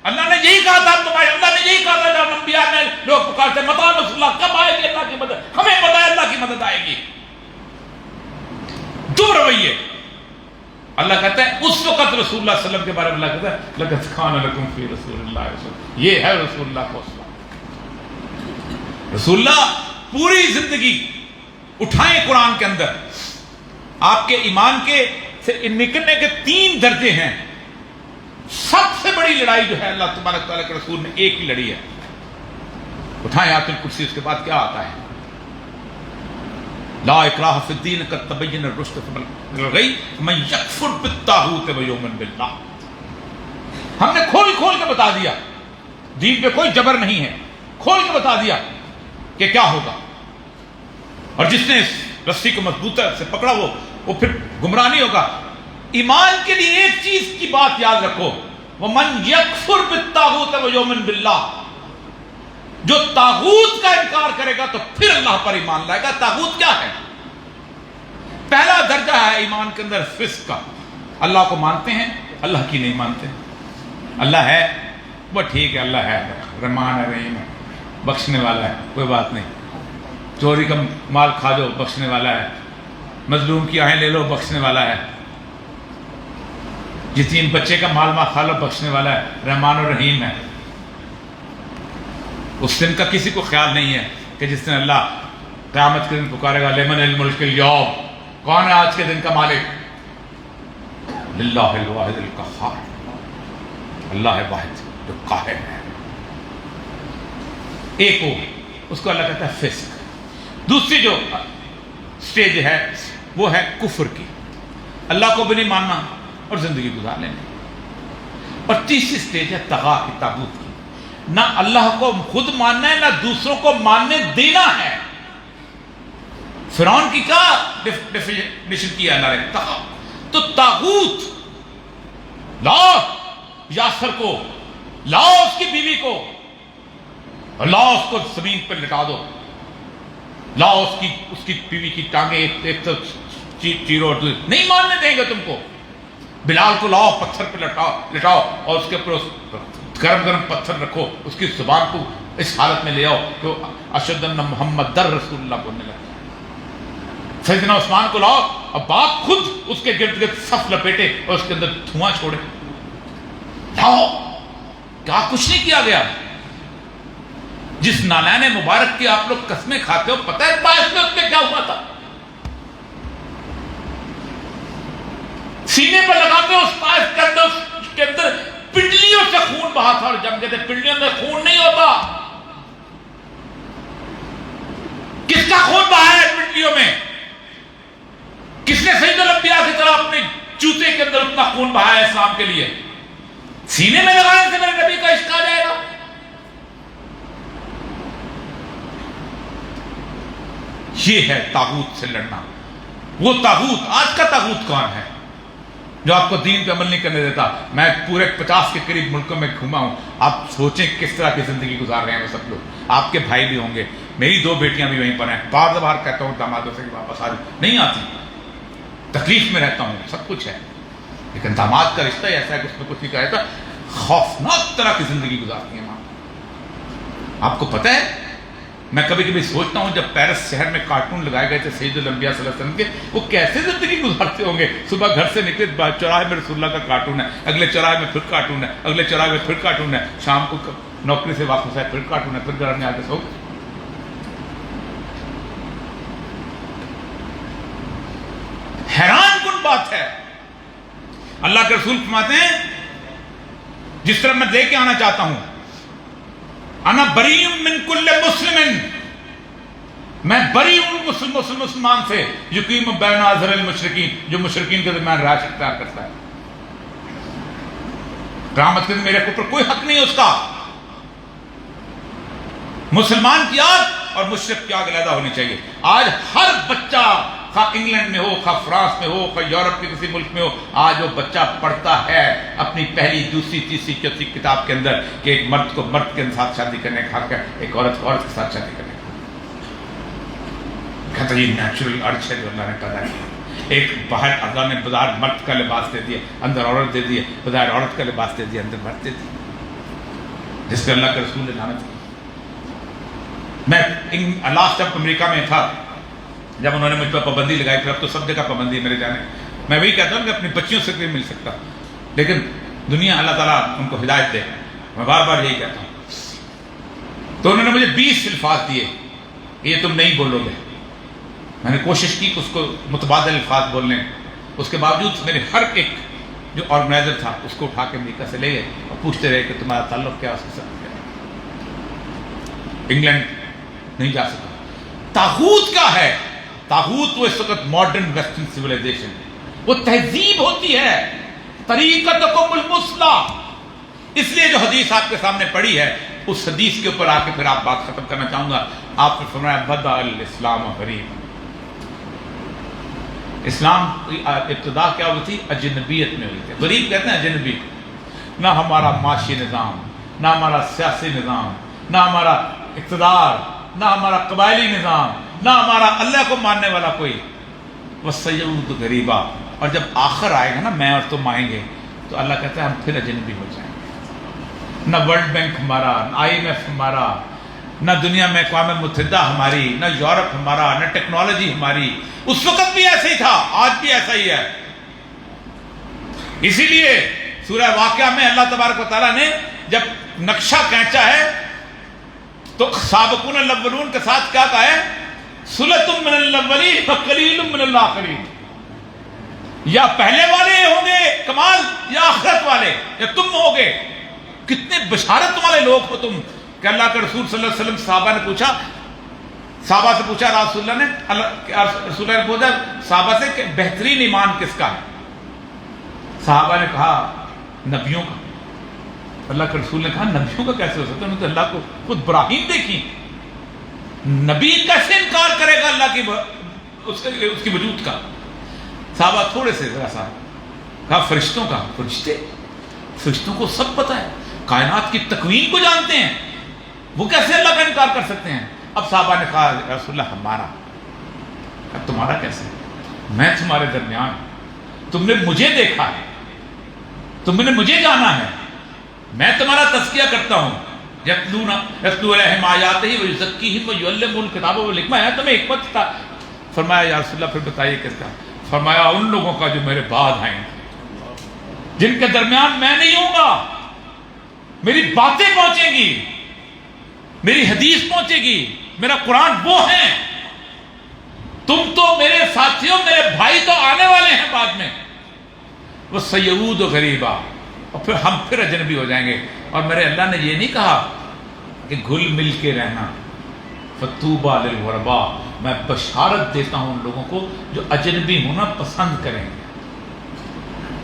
اللہ نے یہی کہا تھا تمہارے، اللہ نے یہی کہا تھا جب انبیاء نے لوگ پکارتے متا نصر اللہ، کب آئے گی اللہ کی مدد؟ ہمیں پتہ ہے اللہ کی مدد آئے گی. دو رویے. اللہ کہتا ہے اس وقت رسول اللہ صلی اللہ علیہ وسلم کے بارے میں اللہ کہتا ہے لَقَدْ كَانَ لَكُمْ فِي رَسُولِ اللَّهِ وَسَلَّمَ. یہ ہے رسول اللہ کو اسوہ. رسول اللہ پوری زندگی اٹھائیں قرآن کے اندر. آپ کے ایمان کے سے نکلنے کے 3 درجے ہیں. سب سے بڑی لڑائی جو ہے اللہ تبارک تعالیٰ کے رسول نے ایک ہی لڑی ہے. اٹھائیں آیت الکرسی. اس کے بعد کیا آتا ہے؟ لا اکراہ فی الدین قد تبین الرشد من الغی من یکفر بالطاغوت ویؤمن باللہ. ہم نے کھول کھول کے بتا دیا دین پہ کوئی جبر نہیں ہے، کھول کے بتا دیا کہ کیا ہوگا. اور جس نے اس رسی کو مضبوط سے پکڑا وہ پھر گمراہ نہیں ہوگا. ایمان کے لیے ایک چیز کی بات یاد رکھو، وَمَنْ يَكْفُرْ بِالطَّاغُوتِ وَيُؤْمِنْ بِاللَّهِ. جو طاغوت کا انکار کرے گا تو پھر اللہ پر ایمان لائے گا. طاغوت کیا ہے؟ پہلا درجہ ہے ایمان کے اندر فسق کا. اللہ کو مانتے ہیں، اللہ کی نہیں مانتے. اللہ ہے وہ ٹھیک ہے، اللہ ہے، رحمان ہے، رحیم ہے، بخشنے والا ہے، کوئی بات نہیں. چوری کا مال کھا جاؤ، بخشنے والا ہے. مظلوم کی آہیں لے لو، بخشنے والا ہے. یتیم بچے کا مال کھا لو، بخشنے والا ہے، رحمان اور رحیم ہے. اس دن کا کسی کو خیال نہیں ہے کہ جس دن اللہ قیامت کے دن پکارے گا لمن الملک اليوم، کون ہے آج کے دن کا مالک؟ للہ الواحد القہار، اللہ ہے واحد جو قاہر ہے. ایک وہ اس کو اللہ کہتا ہے فسق. دوسری جو سٹیج ہے وہ ہے کفر کی، اللہ کو بھی نہیں ماننا اور زندگی گزار لینا. اور تیسری سٹیج ہے طغا کی، طاغوت کی. نہ اللہ کو خود ماننا ہے، نہ دوسروں کو ماننے دینا ہے. فرعون کی کیا ڈیفینیشن کیا اللہ نے؟ طغا. تو طاغوت لاؤ یاسر کو، لاؤ اس کی بیوی کو، اور لاؤ اس کو زمین پر لٹا دو. لاؤ اس کی بیوی کی ٹانگیں ایک تو چیرو اور دوسری نہیں ماننے دیں گے تم کو. بلال کو لاؤ، پتھر پہ لٹاؤ اور اس کے اوپر گرم گرم پتھر رکھو، اس کی زبان کو اس حالت میں لے آؤ کہ اشہد ان محمد در رسول اللہ بولنے لگا. سیدنا عثمان کو لاؤ اور باپ خود اس کے گرد گرد صف لپیٹے اور اس کے اندر دھواں چھوڑے. لاؤ، کیا کچھ نہیں کیا گیا. جس نالین مبارک کی آپ لوگ قسمیں کھاتے ہو، پتہ ہے طائف میں اس میں کیا ہوا تھا؟ سینے پر لگاتے ہو، اس طائف کے اندر پنڈلیوں سے خون بہا تھا اور جم گئے تھے. پنڈلیوں میں خون نہیں ہوتا. کس کا خون بہا ہے پنڈلیوں میں؟ کس نے سید الانبیاء کی طرح اپنے جوتے کے اندر اتنا خون بہایا ہے اسلام کے لیے؟ سینے میں لگانے سے میرے نبی کا عشق آ جائے گا. یہ ہے طاغوت سے لڑنا. وہ طاغوت، آج کا طاغوت کون ہے جو آپ کو دین پہ عمل نہیں کرنے دیتا؟ میں پورے 50 کے قریب ملکوں میں گھوما ہوں. آپ سوچیں کس طرح کی زندگی گزار رہے ہیں وہ سب لوگ. آپ کے بھائی بھی ہوں گے، میری 2 بیٹیاں بھی وہیں پر ہیں. بار بار کہتا ہوں دامادوں سے کہ واپس آ جاؤ، نہیں آتی. تکلیف میں رہتا ہوں، سب کچھ ہے، لیکن داماد کا رشتہ ایسا ہے کہ اس میں کچھ نہیں کہا جاتا. خوفناک طرح کی زندگی گزارتی ہیں ماں. آپ کو پتہ ہے میں کبھی کبھی سوچتا ہوں جب پیرس شہر میں کارٹون لگائے گئے تھے سید الانبیاء صلی اللہ علیہ وسلم کے، وہ کیسے زندگی گزارتے ہوں گے. صبح گھر سے نکلے، چوراہے میں رسول اللہ کا کارٹون ہے، اگلے چوراہے میں پھر کارٹون ہے، اگلے چوراہے میں پھر کارٹون ہے، شام کو نوکری سے واپس آئے پھر کارٹون ہے، پھر گھر میں آ کے سو. حیران کن بات ہے. اللہ کے رسول فرماتے ہیں جس طرح میں دے کے آنا چاہتا ہوں، انا بری من کل مسلم، میں بری ہوں مسلمان سے یقیم بین اظہر المشرکین، جو مشرکین کے درمیان راج اختیار کرتا ہے. قیامت کے دن میرے اوپر کوئی حق نہیں ہے اس کا. مسلمان کی آگ اور مشرک کی آگ علیحدہ ہونی چاہیے. آج ہر بچہ، خواہ انگلینڈ میں ہو، خواہ فرانس میں ہو، خواہ یورپ کے کسی ملک میں ہو، آج وہ بچہ پڑھتا ہے اپنی پہلی، دوسری، تیسری، چوتھی کتاب کے اندر کہ ایک مرد کو مرد کے ساتھ شادی کرنے کا حق ہے، ایک عورت کو عورت کے ساتھ شادی کرنے کا. کہتا یہ نیچرل ارج ہے جو اللہ نے پیدا کیا. ایک باہر اللہ نے بظاہر مرد کا لباس دے دیا، اندر عورت دے دی، بظاہر عورت کا لباس دے دیا، اندر مرد دے دی، جس پہ اللہ کے رسول نے لعنت کی. میں لاسٹ جب امریکہ میں تھا، جب انہوں نے مجھ پر پابندی لگائی پھر اب تو سب جگہ پابندی ہے میرے جانے. میں وہی کہتا ہوں کہ اپنی بچیوں سے نہیں مل سکتا، لیکن دنیا اللہ تعالیٰ ان کو ہدایت دے، میں بار بار یہی کہتا ہوں. تو انہوں نے مجھے 20 الفاظ دیے کہ یہ تم نہیں بولو گے. میں نے کوشش کی کہ اس کو متبادل الفاظ بولنے، اس کے باوجود میرے ہر ایک جو آرگنائزر تھا اس کو اٹھا کے امریکہ سے لے گئے اور پوچھتے رہے کہ تمہارا تعلق کیا اس کے ساتھ. انگلینڈ نہیں جا سکا. طاغوت کیا ہے؟ طاغوت وہ اس وقت ماڈرن ویسٹرن سیولائزیشن، وہ تہذیب ہوتی ہے، طریقتکم المثلی. اس لیے جو حدیث آپ کے سامنے پڑھی ہے اس حدیث کے اوپر آ کے پھر آپ بات ختم کرنا چاہوں گا. آپ نے فرمایا بدأ الاسلام غریب. اسلام ابتدا کیا ہوئی تھی؟ اجنبیت میں ہوئی تھی. غریب کہتے ہیں اجنبی. نہ ہمارا معاشی نظام، نہ ہمارا سیاسی نظام، نہ ہمارا اقتدار، نہ ہمارا قبائلی نظام، نہ ہمارا اللہ کو ماننے والا کوئی. وَسَيَعُودُ غَرِيبًا. اور جب آخر آئے گا نا، میں اور تم آئیں گے، تو اللہ کہتا ہے ہم پھر اجنبی ہو جائیں گے. نہ ورلڈ بینک ہمارا، نہ IMF ہمارا، نہ دنیا میں اقوام متحدہ ہماری، نہ یورپ ہمارا، نہ ٹیکنالوجی ہماری. اس وقت بھی ایسا ہی تھا، آج بھی ایسا ہی ہے. اسی لیے سورہ واقعہ میں اللہ تبارک و تعالیٰ نے جب نقشہ کھینچا ہے تو سابقون الاولون کے ساتھ کیا کہا ہے؟ ثلۃ من الاولین وقلیل من الاخرین. یا پہلے والے ہوں گے کمال، یا آخرت والے، یا تم ہوگے. کتنے بشارت والے لوگ ہو تم کہ اللہ کے رسول صلی اللہ علیہ وسلم صحابہ سے پوچھا رسول اللہ نے پوچھا صحابہ سے کہ بہترین ایمان کس کا ہے؟ صحابہ نے کہا نبیوں کا. اللہ کے رسول نے کہا نبیوں کا کیسے ہو سکتا ہے؟ انہوں نے تو اللہ کو خود براہین دیکھی. نبی کیسے انکار کرے گا اللہ کی اس کی وجود کا؟ صحابہ تھوڑے سے ذرا سا کہا فرشتوں کا. فرشتوں کو سب پتہ ہے، کائنات کی تکوین کو جانتے ہیں، وہ کیسے اللہ کا انکار کر سکتے ہیں؟ اب صحابہ نے کہا رسول اللہ ہمارا. اب تمہارا کیسے؟ میں تمہارے درمیان، تم نے مجھے دیکھا ہے، تم نے مجھے جانا ہے، میں تمہارا تزکیہ کرتا ہوں. یتلو علیہم آیاتہ ویزکیہم ویعلمہم الکتاب والحکمہ. ہے تمہیں حکمت کا. فرمایا یا رسول اللہ پھر بتائیے کس کا؟ فرمایا ان لوگوں کا جو میرے بعد آئیں گے، جن کے درمیان میں نہیں ہوں گا. میری باتیں پہنچیں گی، میری حدیث پہنچے گی، میرا قرآن وہ ہیں. تم تو میرے ساتھیوں، میرے بھائی تو آنے والے ہیں بعد میں. وہ سیعود غریبا، اور پھر ہم پھر اجنبی ہو جائیں گے. اور میرے اللہ نے یہ نہیں کہا کہ گھل مل کے رہنا. فطوبى للغرباء، میں بشارت دیتا ہوں ان لوگوں کو جو اجنبی ہونا پسند کریں گے.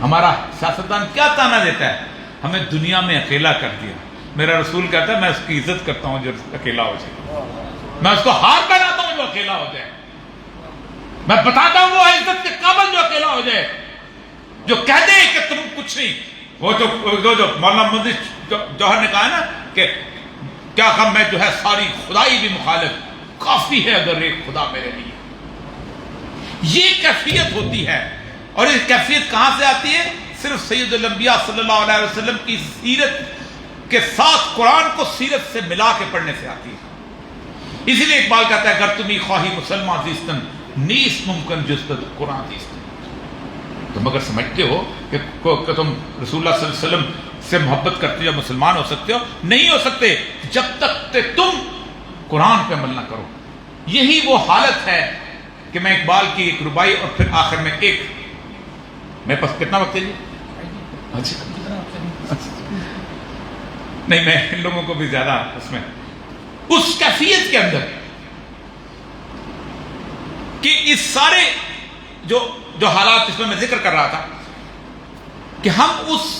ہمارا سیاستدان کیا تانا دیتا ہے؟ ہمیں دنیا میں اکیلا کر دیا. میرا رسول کہتا ہے میں اس کی عزت کرتا ہوں جو اکیلا ہو جائے. میں اس کو ہار پہناتا ہوں جو اکیلا ہو جائے. میں بتاتا ہوں وہ عزت کے قابل جو اکیلا ہو جائے، جو کہہ دے کہ تم کچھ نہیں. وہ جو مولانا مفتی جوہر نے کہا نا کہ کیا غم میں جو ہے ساری خدائی بھی مخالف، کافی ہے اگر ایک خدا میرے لیے. یہ کیفیت ہوتی ہے. اور یہ کیفیت کہاں سے آتی ہے؟ صرف سید الانبیاء صلی اللہ علیہ وسلم کی سیرت کے ساتھ قرآن کو سیرت سے ملا کے پڑھنے سے آتی ہے. اسی لیے اقبال کہتا ہے گر تمی خواہی مسلمان زیستن نیست ممکن جستد قرآن زیستن. تم اگر سمجھتے ہو کہ تم رسول اللہ صلی اللہ علیہ وسلم سے محبت کرتے ہو یا مسلمان ہو سکتے ہو، نہیں ہو سکتے جب تک کہ تم قرآن پہ عمل نہ کرو. یہی وہ حالت ہے کہ میں اقبال کی ایک ربائی اور پھر آخر میں ایک، میرے پاس کتنا وقت ہے جی؟ نہیں میں ان لوگوں کو بھی زیادہ اس میں اس کیفیت کے اندر کہ اس سارے جو حالات اس میں ذکر کر رہا تھا کہ ہم اس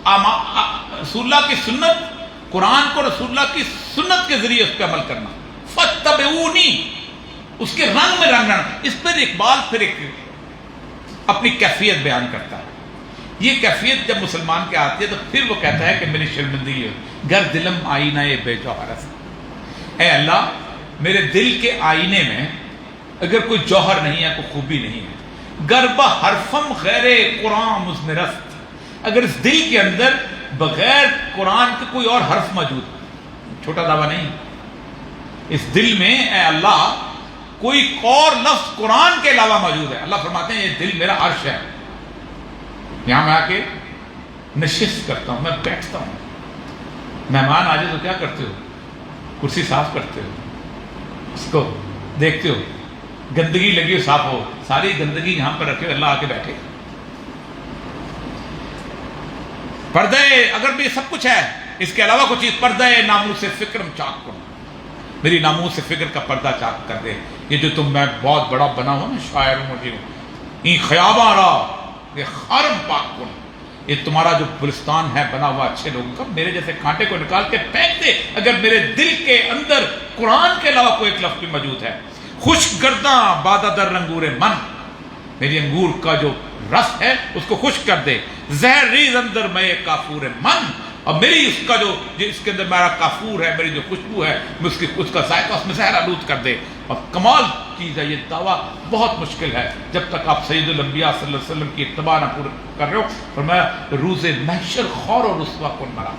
رسول اللہ کی سنت، قرآن کو رسول اللہ کی سنت کے ذریعے اس پہ عمل کرنا. فَاتَّبِعُونِی، اس کے رنگ میں رنگنا. اس پر اقبال پھر ایک اپنی کیفیت بیان کرتا ہے. یہ کیفیت جب مسلمان کے آتی ہے تو پھر وہ کہتا ہے کہ میری شرمندگی ہے گر دلم آئینہ بے جوہر است. اے اللہ میرے دل کے آئینے میں اگر کوئی جوہر نہیں ہے، کوئی خوبی نہیں ہے، گر بحرفم غیر قرآن مزمرست، اگر اس دل کے اندر بغیر قرآن کے کوئی اور حرف موجود ہے، چھوٹا دعویٰ نہیں، اس دل میں اے اللہ کوئی اور لفظ قرآن کے علاوہ موجود ہے. اللہ فرماتے ہیں یہ دل میرا عرش ہے، یہاں میں آ کے نشست کرتا ہوں، میں بیٹھتا ہوں. مہمان آ جائے تو کیا کرتے ہو؟ کرسی صاف کرتے ہو، اس کو دیکھتے ہو، گندگی لگی ہو صاف ہو، ساری گندگی یہاں پر رکھے، اللہ آ کے بیٹھے. پردے اگر بھی سب کچھ ہے، اس کے علاوہ کچھ چیز، پردے ناموس سے فکرم چاک کرو، میری ناموس سے فکر کا پردہ چاک کر دے. یہ جو تم میں بہت بڑا بنا ہوں نا شاعر ہوں، این خیاباں را یہ خارم پاک کن، یہ تمہارا جو بلستان ہے بنا ہوا اچھے لوگوں کا، میرے جیسے کانٹے کو نکال کے پھینک دے اگر میرے دل کے اندر قرآن کے علاوہ کوئی ایک لفظ بھی موجود ہے. خشک گرداں بادہ در انگور من، میری انگور کا جو رس ہے اس کو خشک کر دے. زہر ریز اندر میں کافور من، اور میری اس کا جو اس کے اندر میرا کافور ہے، میری جو خوشبو ہے، اس کا ذائقہ اس میں زہر آلود کر دے. اور کمال چیز ہے یہ دعویٰ، بہت مشکل ہے جب تک آپ سید الانبیاء صلی اللہ علیہ وسلم کی اتباع نہ پورا کر رہے ہو. فرمایا روز محشر خور و رسوا کن مرا،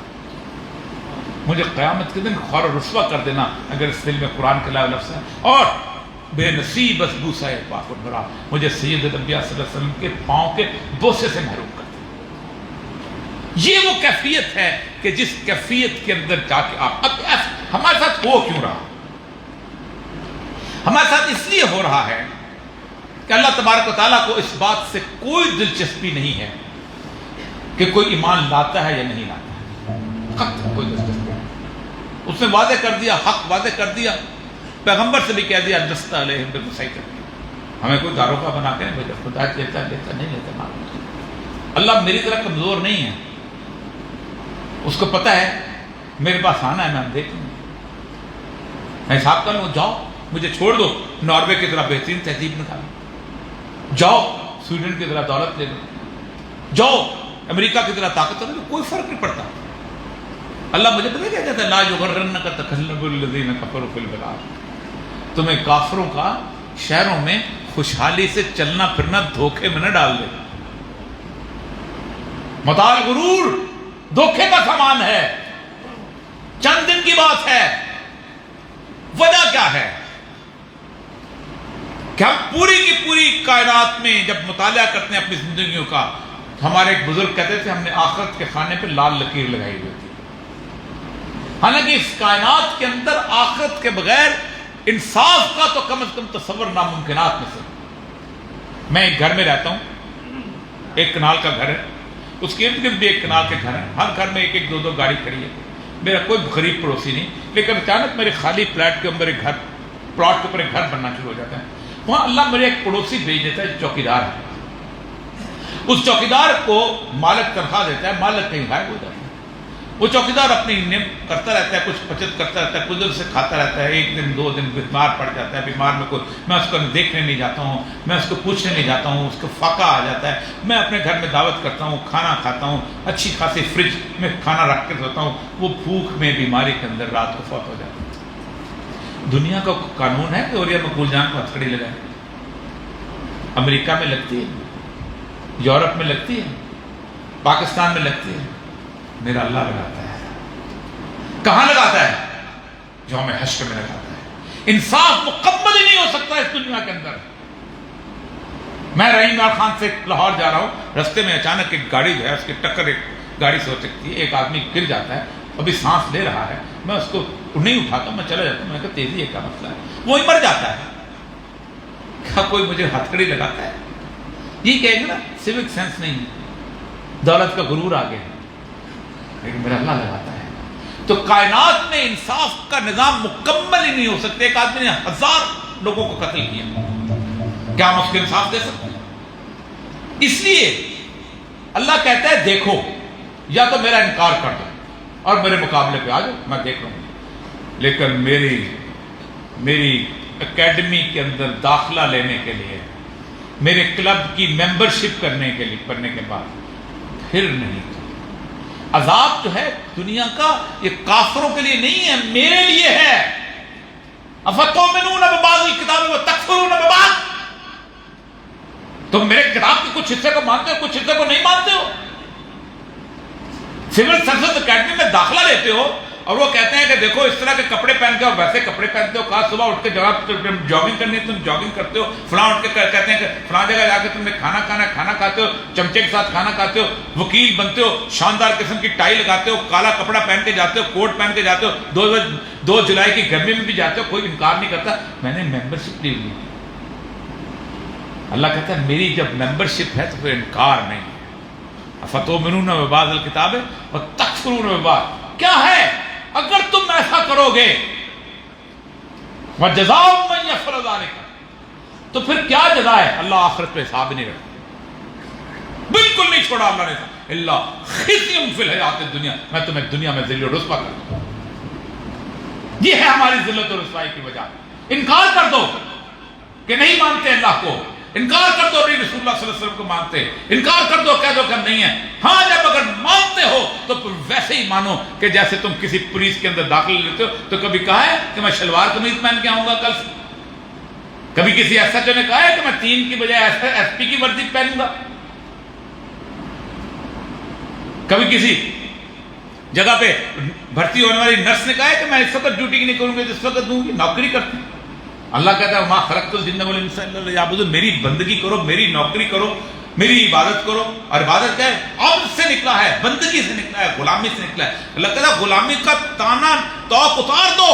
مجھے قیامت کے دن خور و رسوا کر دینا اگر اس دل میں قرآن کے لفظ ہے. اور بے نصیب بس بوسہ پاک مرا، مجھے سید الانبیاء صلی اللہ علیہ وسلم کے پاؤں کے بوسے سے محروم کر دے. یہ وہ کیفیت ہے کہ جس کیفیت کے اندر جا کے آپ اب ہمارے ساتھ ہو کیوں رہا؟ ہمارے ساتھ اس لیے ہو رہا ہے کہ اللہ تبارک و تعالیٰ کو اس بات سے کوئی دلچسپی نہیں ہے کہ کوئی ایمان لاتا ہے یا نہیں لاتا ہے. خط کوئی دلچسپی نہیں. اس نے وعدے کر دیا، حق وعدے کر دیا، پیغمبر سے بھی کہہ دیا لست علیہم بمسیطر. ہمیں کوئی داروغہ بنا کے نہیں بھیجا، خدا لیتا نہیں لیتا. اللہ میری طرح کمزور نہیں ہے، اس کو پتہ ہے میرے پاس آنا ہے، میں دیکھوں میں حساب کر لوں. جاؤ مجھے چھوڑ دو، ناروے کی طرح بہترین تہذیب نکالو، جاؤ سویڈن کی طرح دولت لے لو، جاؤ امریکہ کی طرح طاقت لے لو، کوئی فرق نہیں پڑتا. اللہ مجھے پتہ کیا کہتا ہے، لا یغرنک تقلب الذین کفروا فی البلاد. تمہیں کافروں کا شہروں میں خوشحالی سے چلنا پھرنا دھوکے میں نہ ڈال دے. متاع الغرور دھوکے کا سامان ہے، چند دن کی بات ہے. وجہ کیا ہے کہ ہم پوری کی پوری کائنات میں جب مطالعہ کرتے ہیں اپنی زندگیوں کا، ہمارے ایک بزرگ کہتے تھے ہم نے آخرت کے خانے پہ لال لکیر لگائی ہوئی تھی. حالانکہ اس کائنات کے اندر آخرت کے بغیر انصاف کا تو کم از کم تصور ناممکنات میں سے. میں ایک گھر میں رہتا ہوں، ایک کنال کا گھر ہے، اس کے ارد گرد بھی ایک کنال کے گھر ہیں، ہر گھر میں ایک ایک دو گاڑی کھڑی ہے. میرا کوئی غریب پڑوسی نہیں، لیکن اچانک میرے خالی فلیٹ کے اندر ایک گھر، پلاٹ کے اوپر ایک گھر بننا شروع ہو جاتا ہے. وہاں اللہ میرے ایک پڑوسی بھیج دیتا ہے، چوکیدار ہے. اس چوکیدار کو مالک تنخواہ دیتا ہے، مالک کہیں غائب ہو جاتا ہے. وہ چوکیدار اپنی نیم کرتا رہتا ہے، کچھ بچت کرتا رہتا ہے، کچھ دن سے کھاتا رہتا ہے. ایک دن دو دن بیمار پڑ جاتا ہے، بیمار میں کوئی، میں اس کو دیکھنے نہیں جاتا ہوں، میں اس کو پوچھنے نہیں جاتا ہوں، اس کو فاقہ آ جاتا ہے. میں اپنے گھر میں دعوت کرتا ہوں، کھانا کھاتا ہوں، اچھی خاصی فریج میں کھانا رکھ کے دھوتا ہوں، وہ بھوک میں بیماری کے اندر رات کو فوت ہو جاتا ہے. دنیا کا قانون ہے کہ اوریا مقبول جان کو ہتھکڑی لگائے. امریکہ میں لگتی ہے، یورپ میں لگتی ہے، پاکستان میں لگتی ہے. میرا اللہ لگاتا ہے. کہاں لگاتا ہے؟ یوم حشر میں لگاتا ہے. انصاف مکمل ہی نہیں ہو سکتا اس دنیا کے اندر. میں رحیم نار خان سے لاہور جا رہا ہوں، رستے میں اچانک ایک گاڑی جو ہے اس کی ٹکر ایک گاڑی سے ہو سکتی ہے. ایک آدمی گر جاتا ہے، ابھی سانس لے رہا ہے، میں اس کو نہیں اٹھاتا، میں چلا جاتا ہوں. میں کہا تیزی ہے، کیا مسئلہ ہے؟ وہی مر جاتا ہے. کیا کوئی مجھے ہتھکڑی لگاتا ہے؟ یہ کہیں گے نا سیوک سینس نہیں ہے، دولت کا غرور آ گیا، لیکن میرا اللہ لگاتا ہے. تو کائنات میں انصاف کا نظام مکمل ہی نہیں ہو سکتے. ایک آدمی نے 1000 لوگوں کو قتل کیا، کیا ہم اس کو انصاف دے سکتے ہیں؟ اس لیے اللہ کہتا ہے دیکھو، یا تو میرا انکار کر دو اور میرے مقابلے پہ آ جاؤ، میں دیکھ رہا ہوں. لیکن میری اکیڈمی کے اندر داخلہ لینے کے لیے، میرے کلب کی ممبرشپ کرنے کے بعد پھر نہیں. عذاب جو ہے دنیا کا یہ کافروں کے لیے نہیں ہے، میرے لیے ہے. افتؤمنون ببعض الکتاب وتکفرون ببعض. تم میرے کتاب کے کچھ حصے کو مانتے ہو، کچھ حصے کو نہیں مانتے ہو. سول سروس اکیڈمی میں داخلہ لیتے ہو اور وہ کہتے ہیں کہ دیکھو اس طرح کے کپڑے پہن کے اور ویسے کپڑے پہنتے ہو. کہا صبح اٹھ کے جواب جاگنگ کرنی ہے، تم جاگنگ کرتے ہو. فلاں اٹھ کے کہتے ہیں کہ فلاں جگہ جا کے تم نے کھانا کھانا ہے، کھانا کھاتے ہو، چمچے کے ساتھ کھانا کھاتے ہو. وکیل بنتے ہو، شاندار قسم کی ٹائی لگاتے ہو، کالا کپڑا پہن کے جاتے ہو، کوٹ پہن کے جاتے ہو. 2 جولائی کی گرمی میں بھی جاتے ہو، کوئی انکار نہیں کرتا. میں نے ممبرشپ لی ہوئی. اللہ کہتا ہے میری جب ممبرشپ ہے تو پھر انکار نہیں. افتؤمنون ببعض الکتاب وتکفرون ببعض. کیا ہے اگر تم ایسا کرو گے، وَجَزَاءُ مَن يَفْعَلُ ذَلِكَ، تو پھر کیا جزا ہے؟ اللہ آخرت پہ حساب نہیں رکھتا، بالکل نہیں چھوڑا اللہ نے. اللہ خِزْيٌ فِي الْحَيَاةِ الدُّنْيَا، میں تمہیں دنیا میں ذل و رسوا کر دوں. یہ ہے ہماری ذلت و رسوائی کی وجہ. انکار کر دو کہ نہیں مانتے اللہ کو، انکار کر دو رسول اللہ صلی اللہ علیہ علیہ وسلم کو مانتے؟ انکار کر دو، کہہ دو کہ ہم نہیں ہیں۔ ہاں جب اگر مانتے ہو تو پھر ویسے ہی مانو کہ جیسے تم کسی پولیس کے اندر داخل لیتے ہو تو کبھی کہا ہے کہ میں شلوار قمیض پہن کے آؤں گا کل سے؟ کبھی کسی ایس ایچ او نے کہا ہے کہ میں 3 کی بجائے ایس پی کی وردی پہنوں گا؟ کبھی کسی جگہ پہ بھرتی ہونے والی نرس نے کہا ہے کہ میں اس وقت ڈیوٹی نہیں کروں گی، جس وقت دوں گی؟ نوکری کرتی۔ اللہ کہتا ہے وما خلقت الجن والانس الا لیعبدون، میری بندگی کرو، میری نوکری کرو، میری عبادت کرو۔ اور عبادت کیا ہے؟ عبد سے نکلا ہے، بندگی سے نکلا ہے، غلامی سے نکلا ہے۔ اللہ کہتا ہے غلامی کا تانا توق اتار دو۔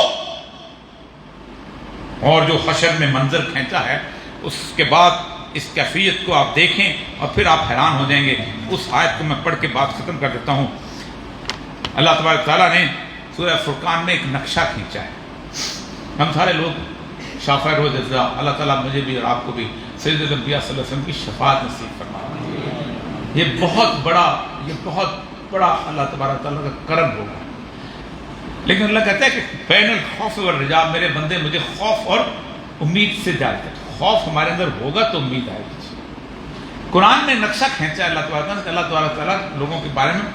اور جو حشر میں منظر کھینچا ہے اس کے بعد اس کیفیت کو آپ دیکھیں اور پھر آپ حیران ہو جائیں گے۔ اس آیت کو میں پڑھ کے بات ختم کر دیتا ہوں۔ اللہ تبارک تعالیٰ نے سورہ فرقان میں ایک نقشہ کھینچا ہے۔ ہم سارے لوگ شافع روز جزا، اللہ تعالیٰ مجھے بھی اور آپ کو بھی سید الانبیاء صلی اللہ علیہ وسلم کی شفاعت نصیب فرمائے۔ یہ بہت بڑا اللہ تبارک تعالیٰ کا کرم ہوگا۔ لیکن اللہ کہتا ہے کہ بین الخوف والرجاء، میرے بندے مجھے خوف اور امید سے جانتے ہیں۔ خوف ہمارے اندر ہوگا تو امید آئے گی۔ قرآن نے نقشہ کھینچا ہے اللہ تبارک تعالیٰ لوگوں کے بارے میں۔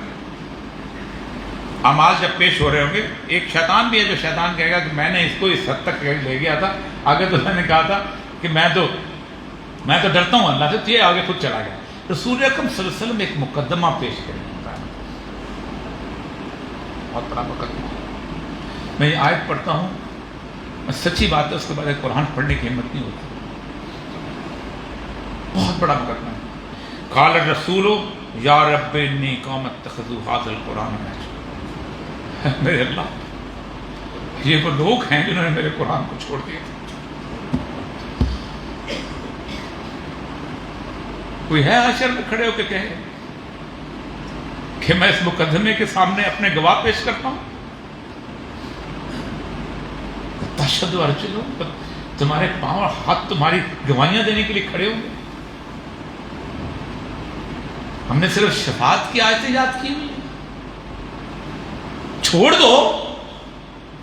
اعمال جب پیش ہو رہے ہوں گے، ایک شیطان بھی ہے جو شیطان کہے گا کہ میں نے اس کو اس حد تک لے گیا تھا، آگے تو میں نے کہا تھا کہ میں تو ڈرتا ہوں اللہ سے، تو یہ آگے خود چلا گیا۔ رسول اکرم صلی اللہ علیہ وسلم ایک مقدمہ پیش کریں گے، بہت بڑا مقدمہ۔ میں یہ آیت پڑھتا ہوں، میں سچی بات ہے اس کے بعد قرآن پڑھنے کی ہمت نہیں ہوتی۔ بہت بڑا مقدمہ ہے۔ قال الرسول یا رب انی قوم اتخذوا ھذا القرآن مہجورا۔ میرے اللہ، یہ وہ لوگ ہیں جنہوں نے میرے قرآن کو چھوڑ دیا تھا۔ کوئی ہے حشر میں کھڑے ہو کے کہے کہ میں اس مقدمے کے سامنے اپنے گواہ پیش کرتا ہوں؟ تشہد ارجلہم، تمہارے پاؤں اور ہاتھ تمہاری گواہیاں دینے کے لیے کھڑے ہوں گے؟ ہم نے صرف شفاعت کی آیتیں یاد کی ہوئی، چھوڑ دو۔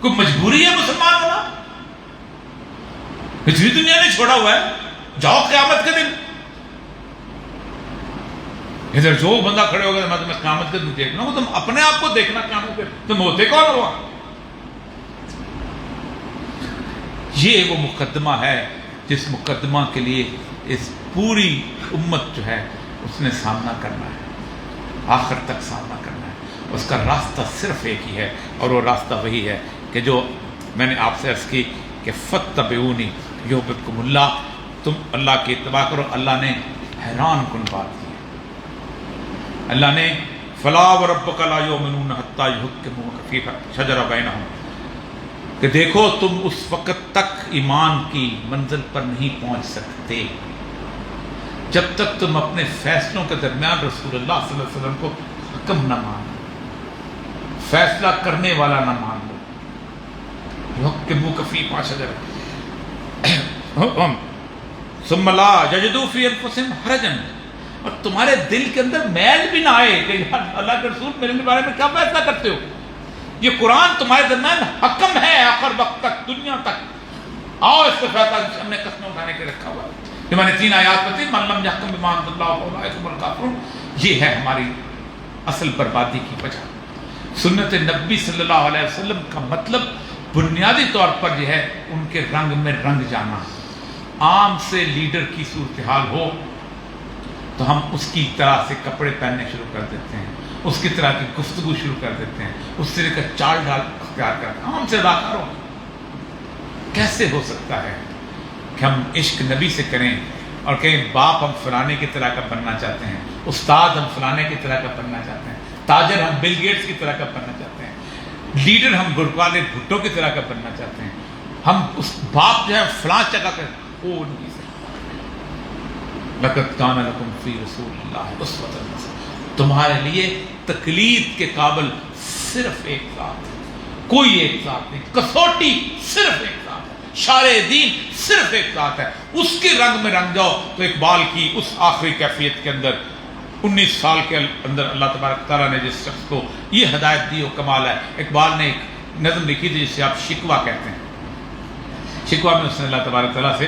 کوئی مجبوری ہے مسلمان ہونا؟ پچھلی دنیا نے چھوڑا ہوا ہے، جاؤ قیامت کے دن۔ ادھر جو بندہ کھڑے ہوگا میں تمہیں قیامت کے دن دیکھنا ہوں، تم اپنے آپ کو دیکھنا قیامت کے دن، تم ہوتے کون ہوا؟ یہ وہ مقدمہ ہے جس مقدمہ کے لیے اس پوری امت جو ہے اس نے سامنا کرنا ہے، آخر تک سامنا کرنا ہے۔ اس کا راستہ صرف ایک ہی ہے، اور وہ راستہ وہی ہے کہ جو میں نے آپ سے عرض کی کہ فاتبعونی یحببکم اللہ، تم اللہ کی اتباع کرو۔ اللہ نے حیران کن بات کی، اللہ نے فلا وربک لا یؤمنون حتی یحکموک فیما شجر بینہم، کہ دیکھو تم اس وقت تک ایمان کی منزل پر نہیں پہنچ سکتے جب تک تم اپنے فیصلوں کے درمیان رسول اللہ صلی اللہ علیہ وسلم کو حکم نہ مان لو، فیصلہ کرنے والا نہ مان لو۔ یحکموک فیما شجر ثم لا یجدوا فی انفسہم حرجا، اور تمہارے دل کے اندر میل بھی نہ آئے کہ اللہ کے رسول میرے بارے میں کیا فیصلہ کرتے ہو۔ یہ قرآن تمہارے درمیان حکم ہے آخر وقت تک، دنیا تک۔ آؤ اس کو فیصلہ ہم نے قسمیں اٹھانے کے رکھا ہوا ہے۔ یہ میں نے 3 آیات پڑھی، من لم یحکم بما انزل اللہ فاولئک هم الکافرون۔ یہ ہے ہماری اصل بربادی کی وجہ۔ سنت نبی صلی اللہ علیہ وسلم کا مطلب بنیادی طور پر یہ ہے ان کے رنگ میں رنگ جانا۔ عام سے لیڈر کی صورتحال ہو تو ہم اس کی طرح سے کپڑے پہننے شروع کر دیتے ہیں، اس کی طرح کی گفتگو شروع کر دیتے ہیں، اس طرح کا چال ڈال اختیار کرتے ہیں۔ ہم سے اداکار ہو، کیسے ہو سکتا ہے کہ ہم عشق نبی سے کریں اور کہیں باپ ہم فلانے کی طرح کا بننا چاہتے ہیں، استاد ہم فلانے کی طرح کا بننا چاہتے ہیں، تاجر ہم بل گیٹس کی طرح کا بننا چاہتے ہیں، لیڈر ہم گرکوالے بھٹو کی طرح کا بننا چاہتے ہیں، ہم اس باپ جو ہے فلاں جگہ کا وہ نہیں سکتا۔ لقد کان لکم فی رسول اللہ اسوۃ حسنہ، تمہارے لیے تقلید کے قابل صرف ایک ذات ہے، کوئی ایک ذات نہیں، کسوٹی صرف ایک ذات ہے، شارع دین صرف ایک ذات ہے۔ اس کے رنگ میں رنگ جاؤ تو اقبال کی اس آخری کیفیت کے اندر 19 سال کے اندر اللہ تبارک تعالیٰ نے جس شخص کو یہ ہدایت دی وہ کمال ہے۔ اقبال نے ایک نظم لکھی تھی جسے آپ شکوہ کہتے ہیں۔ شکوہ میں اس نے اللہ تبارک تعالیٰ سے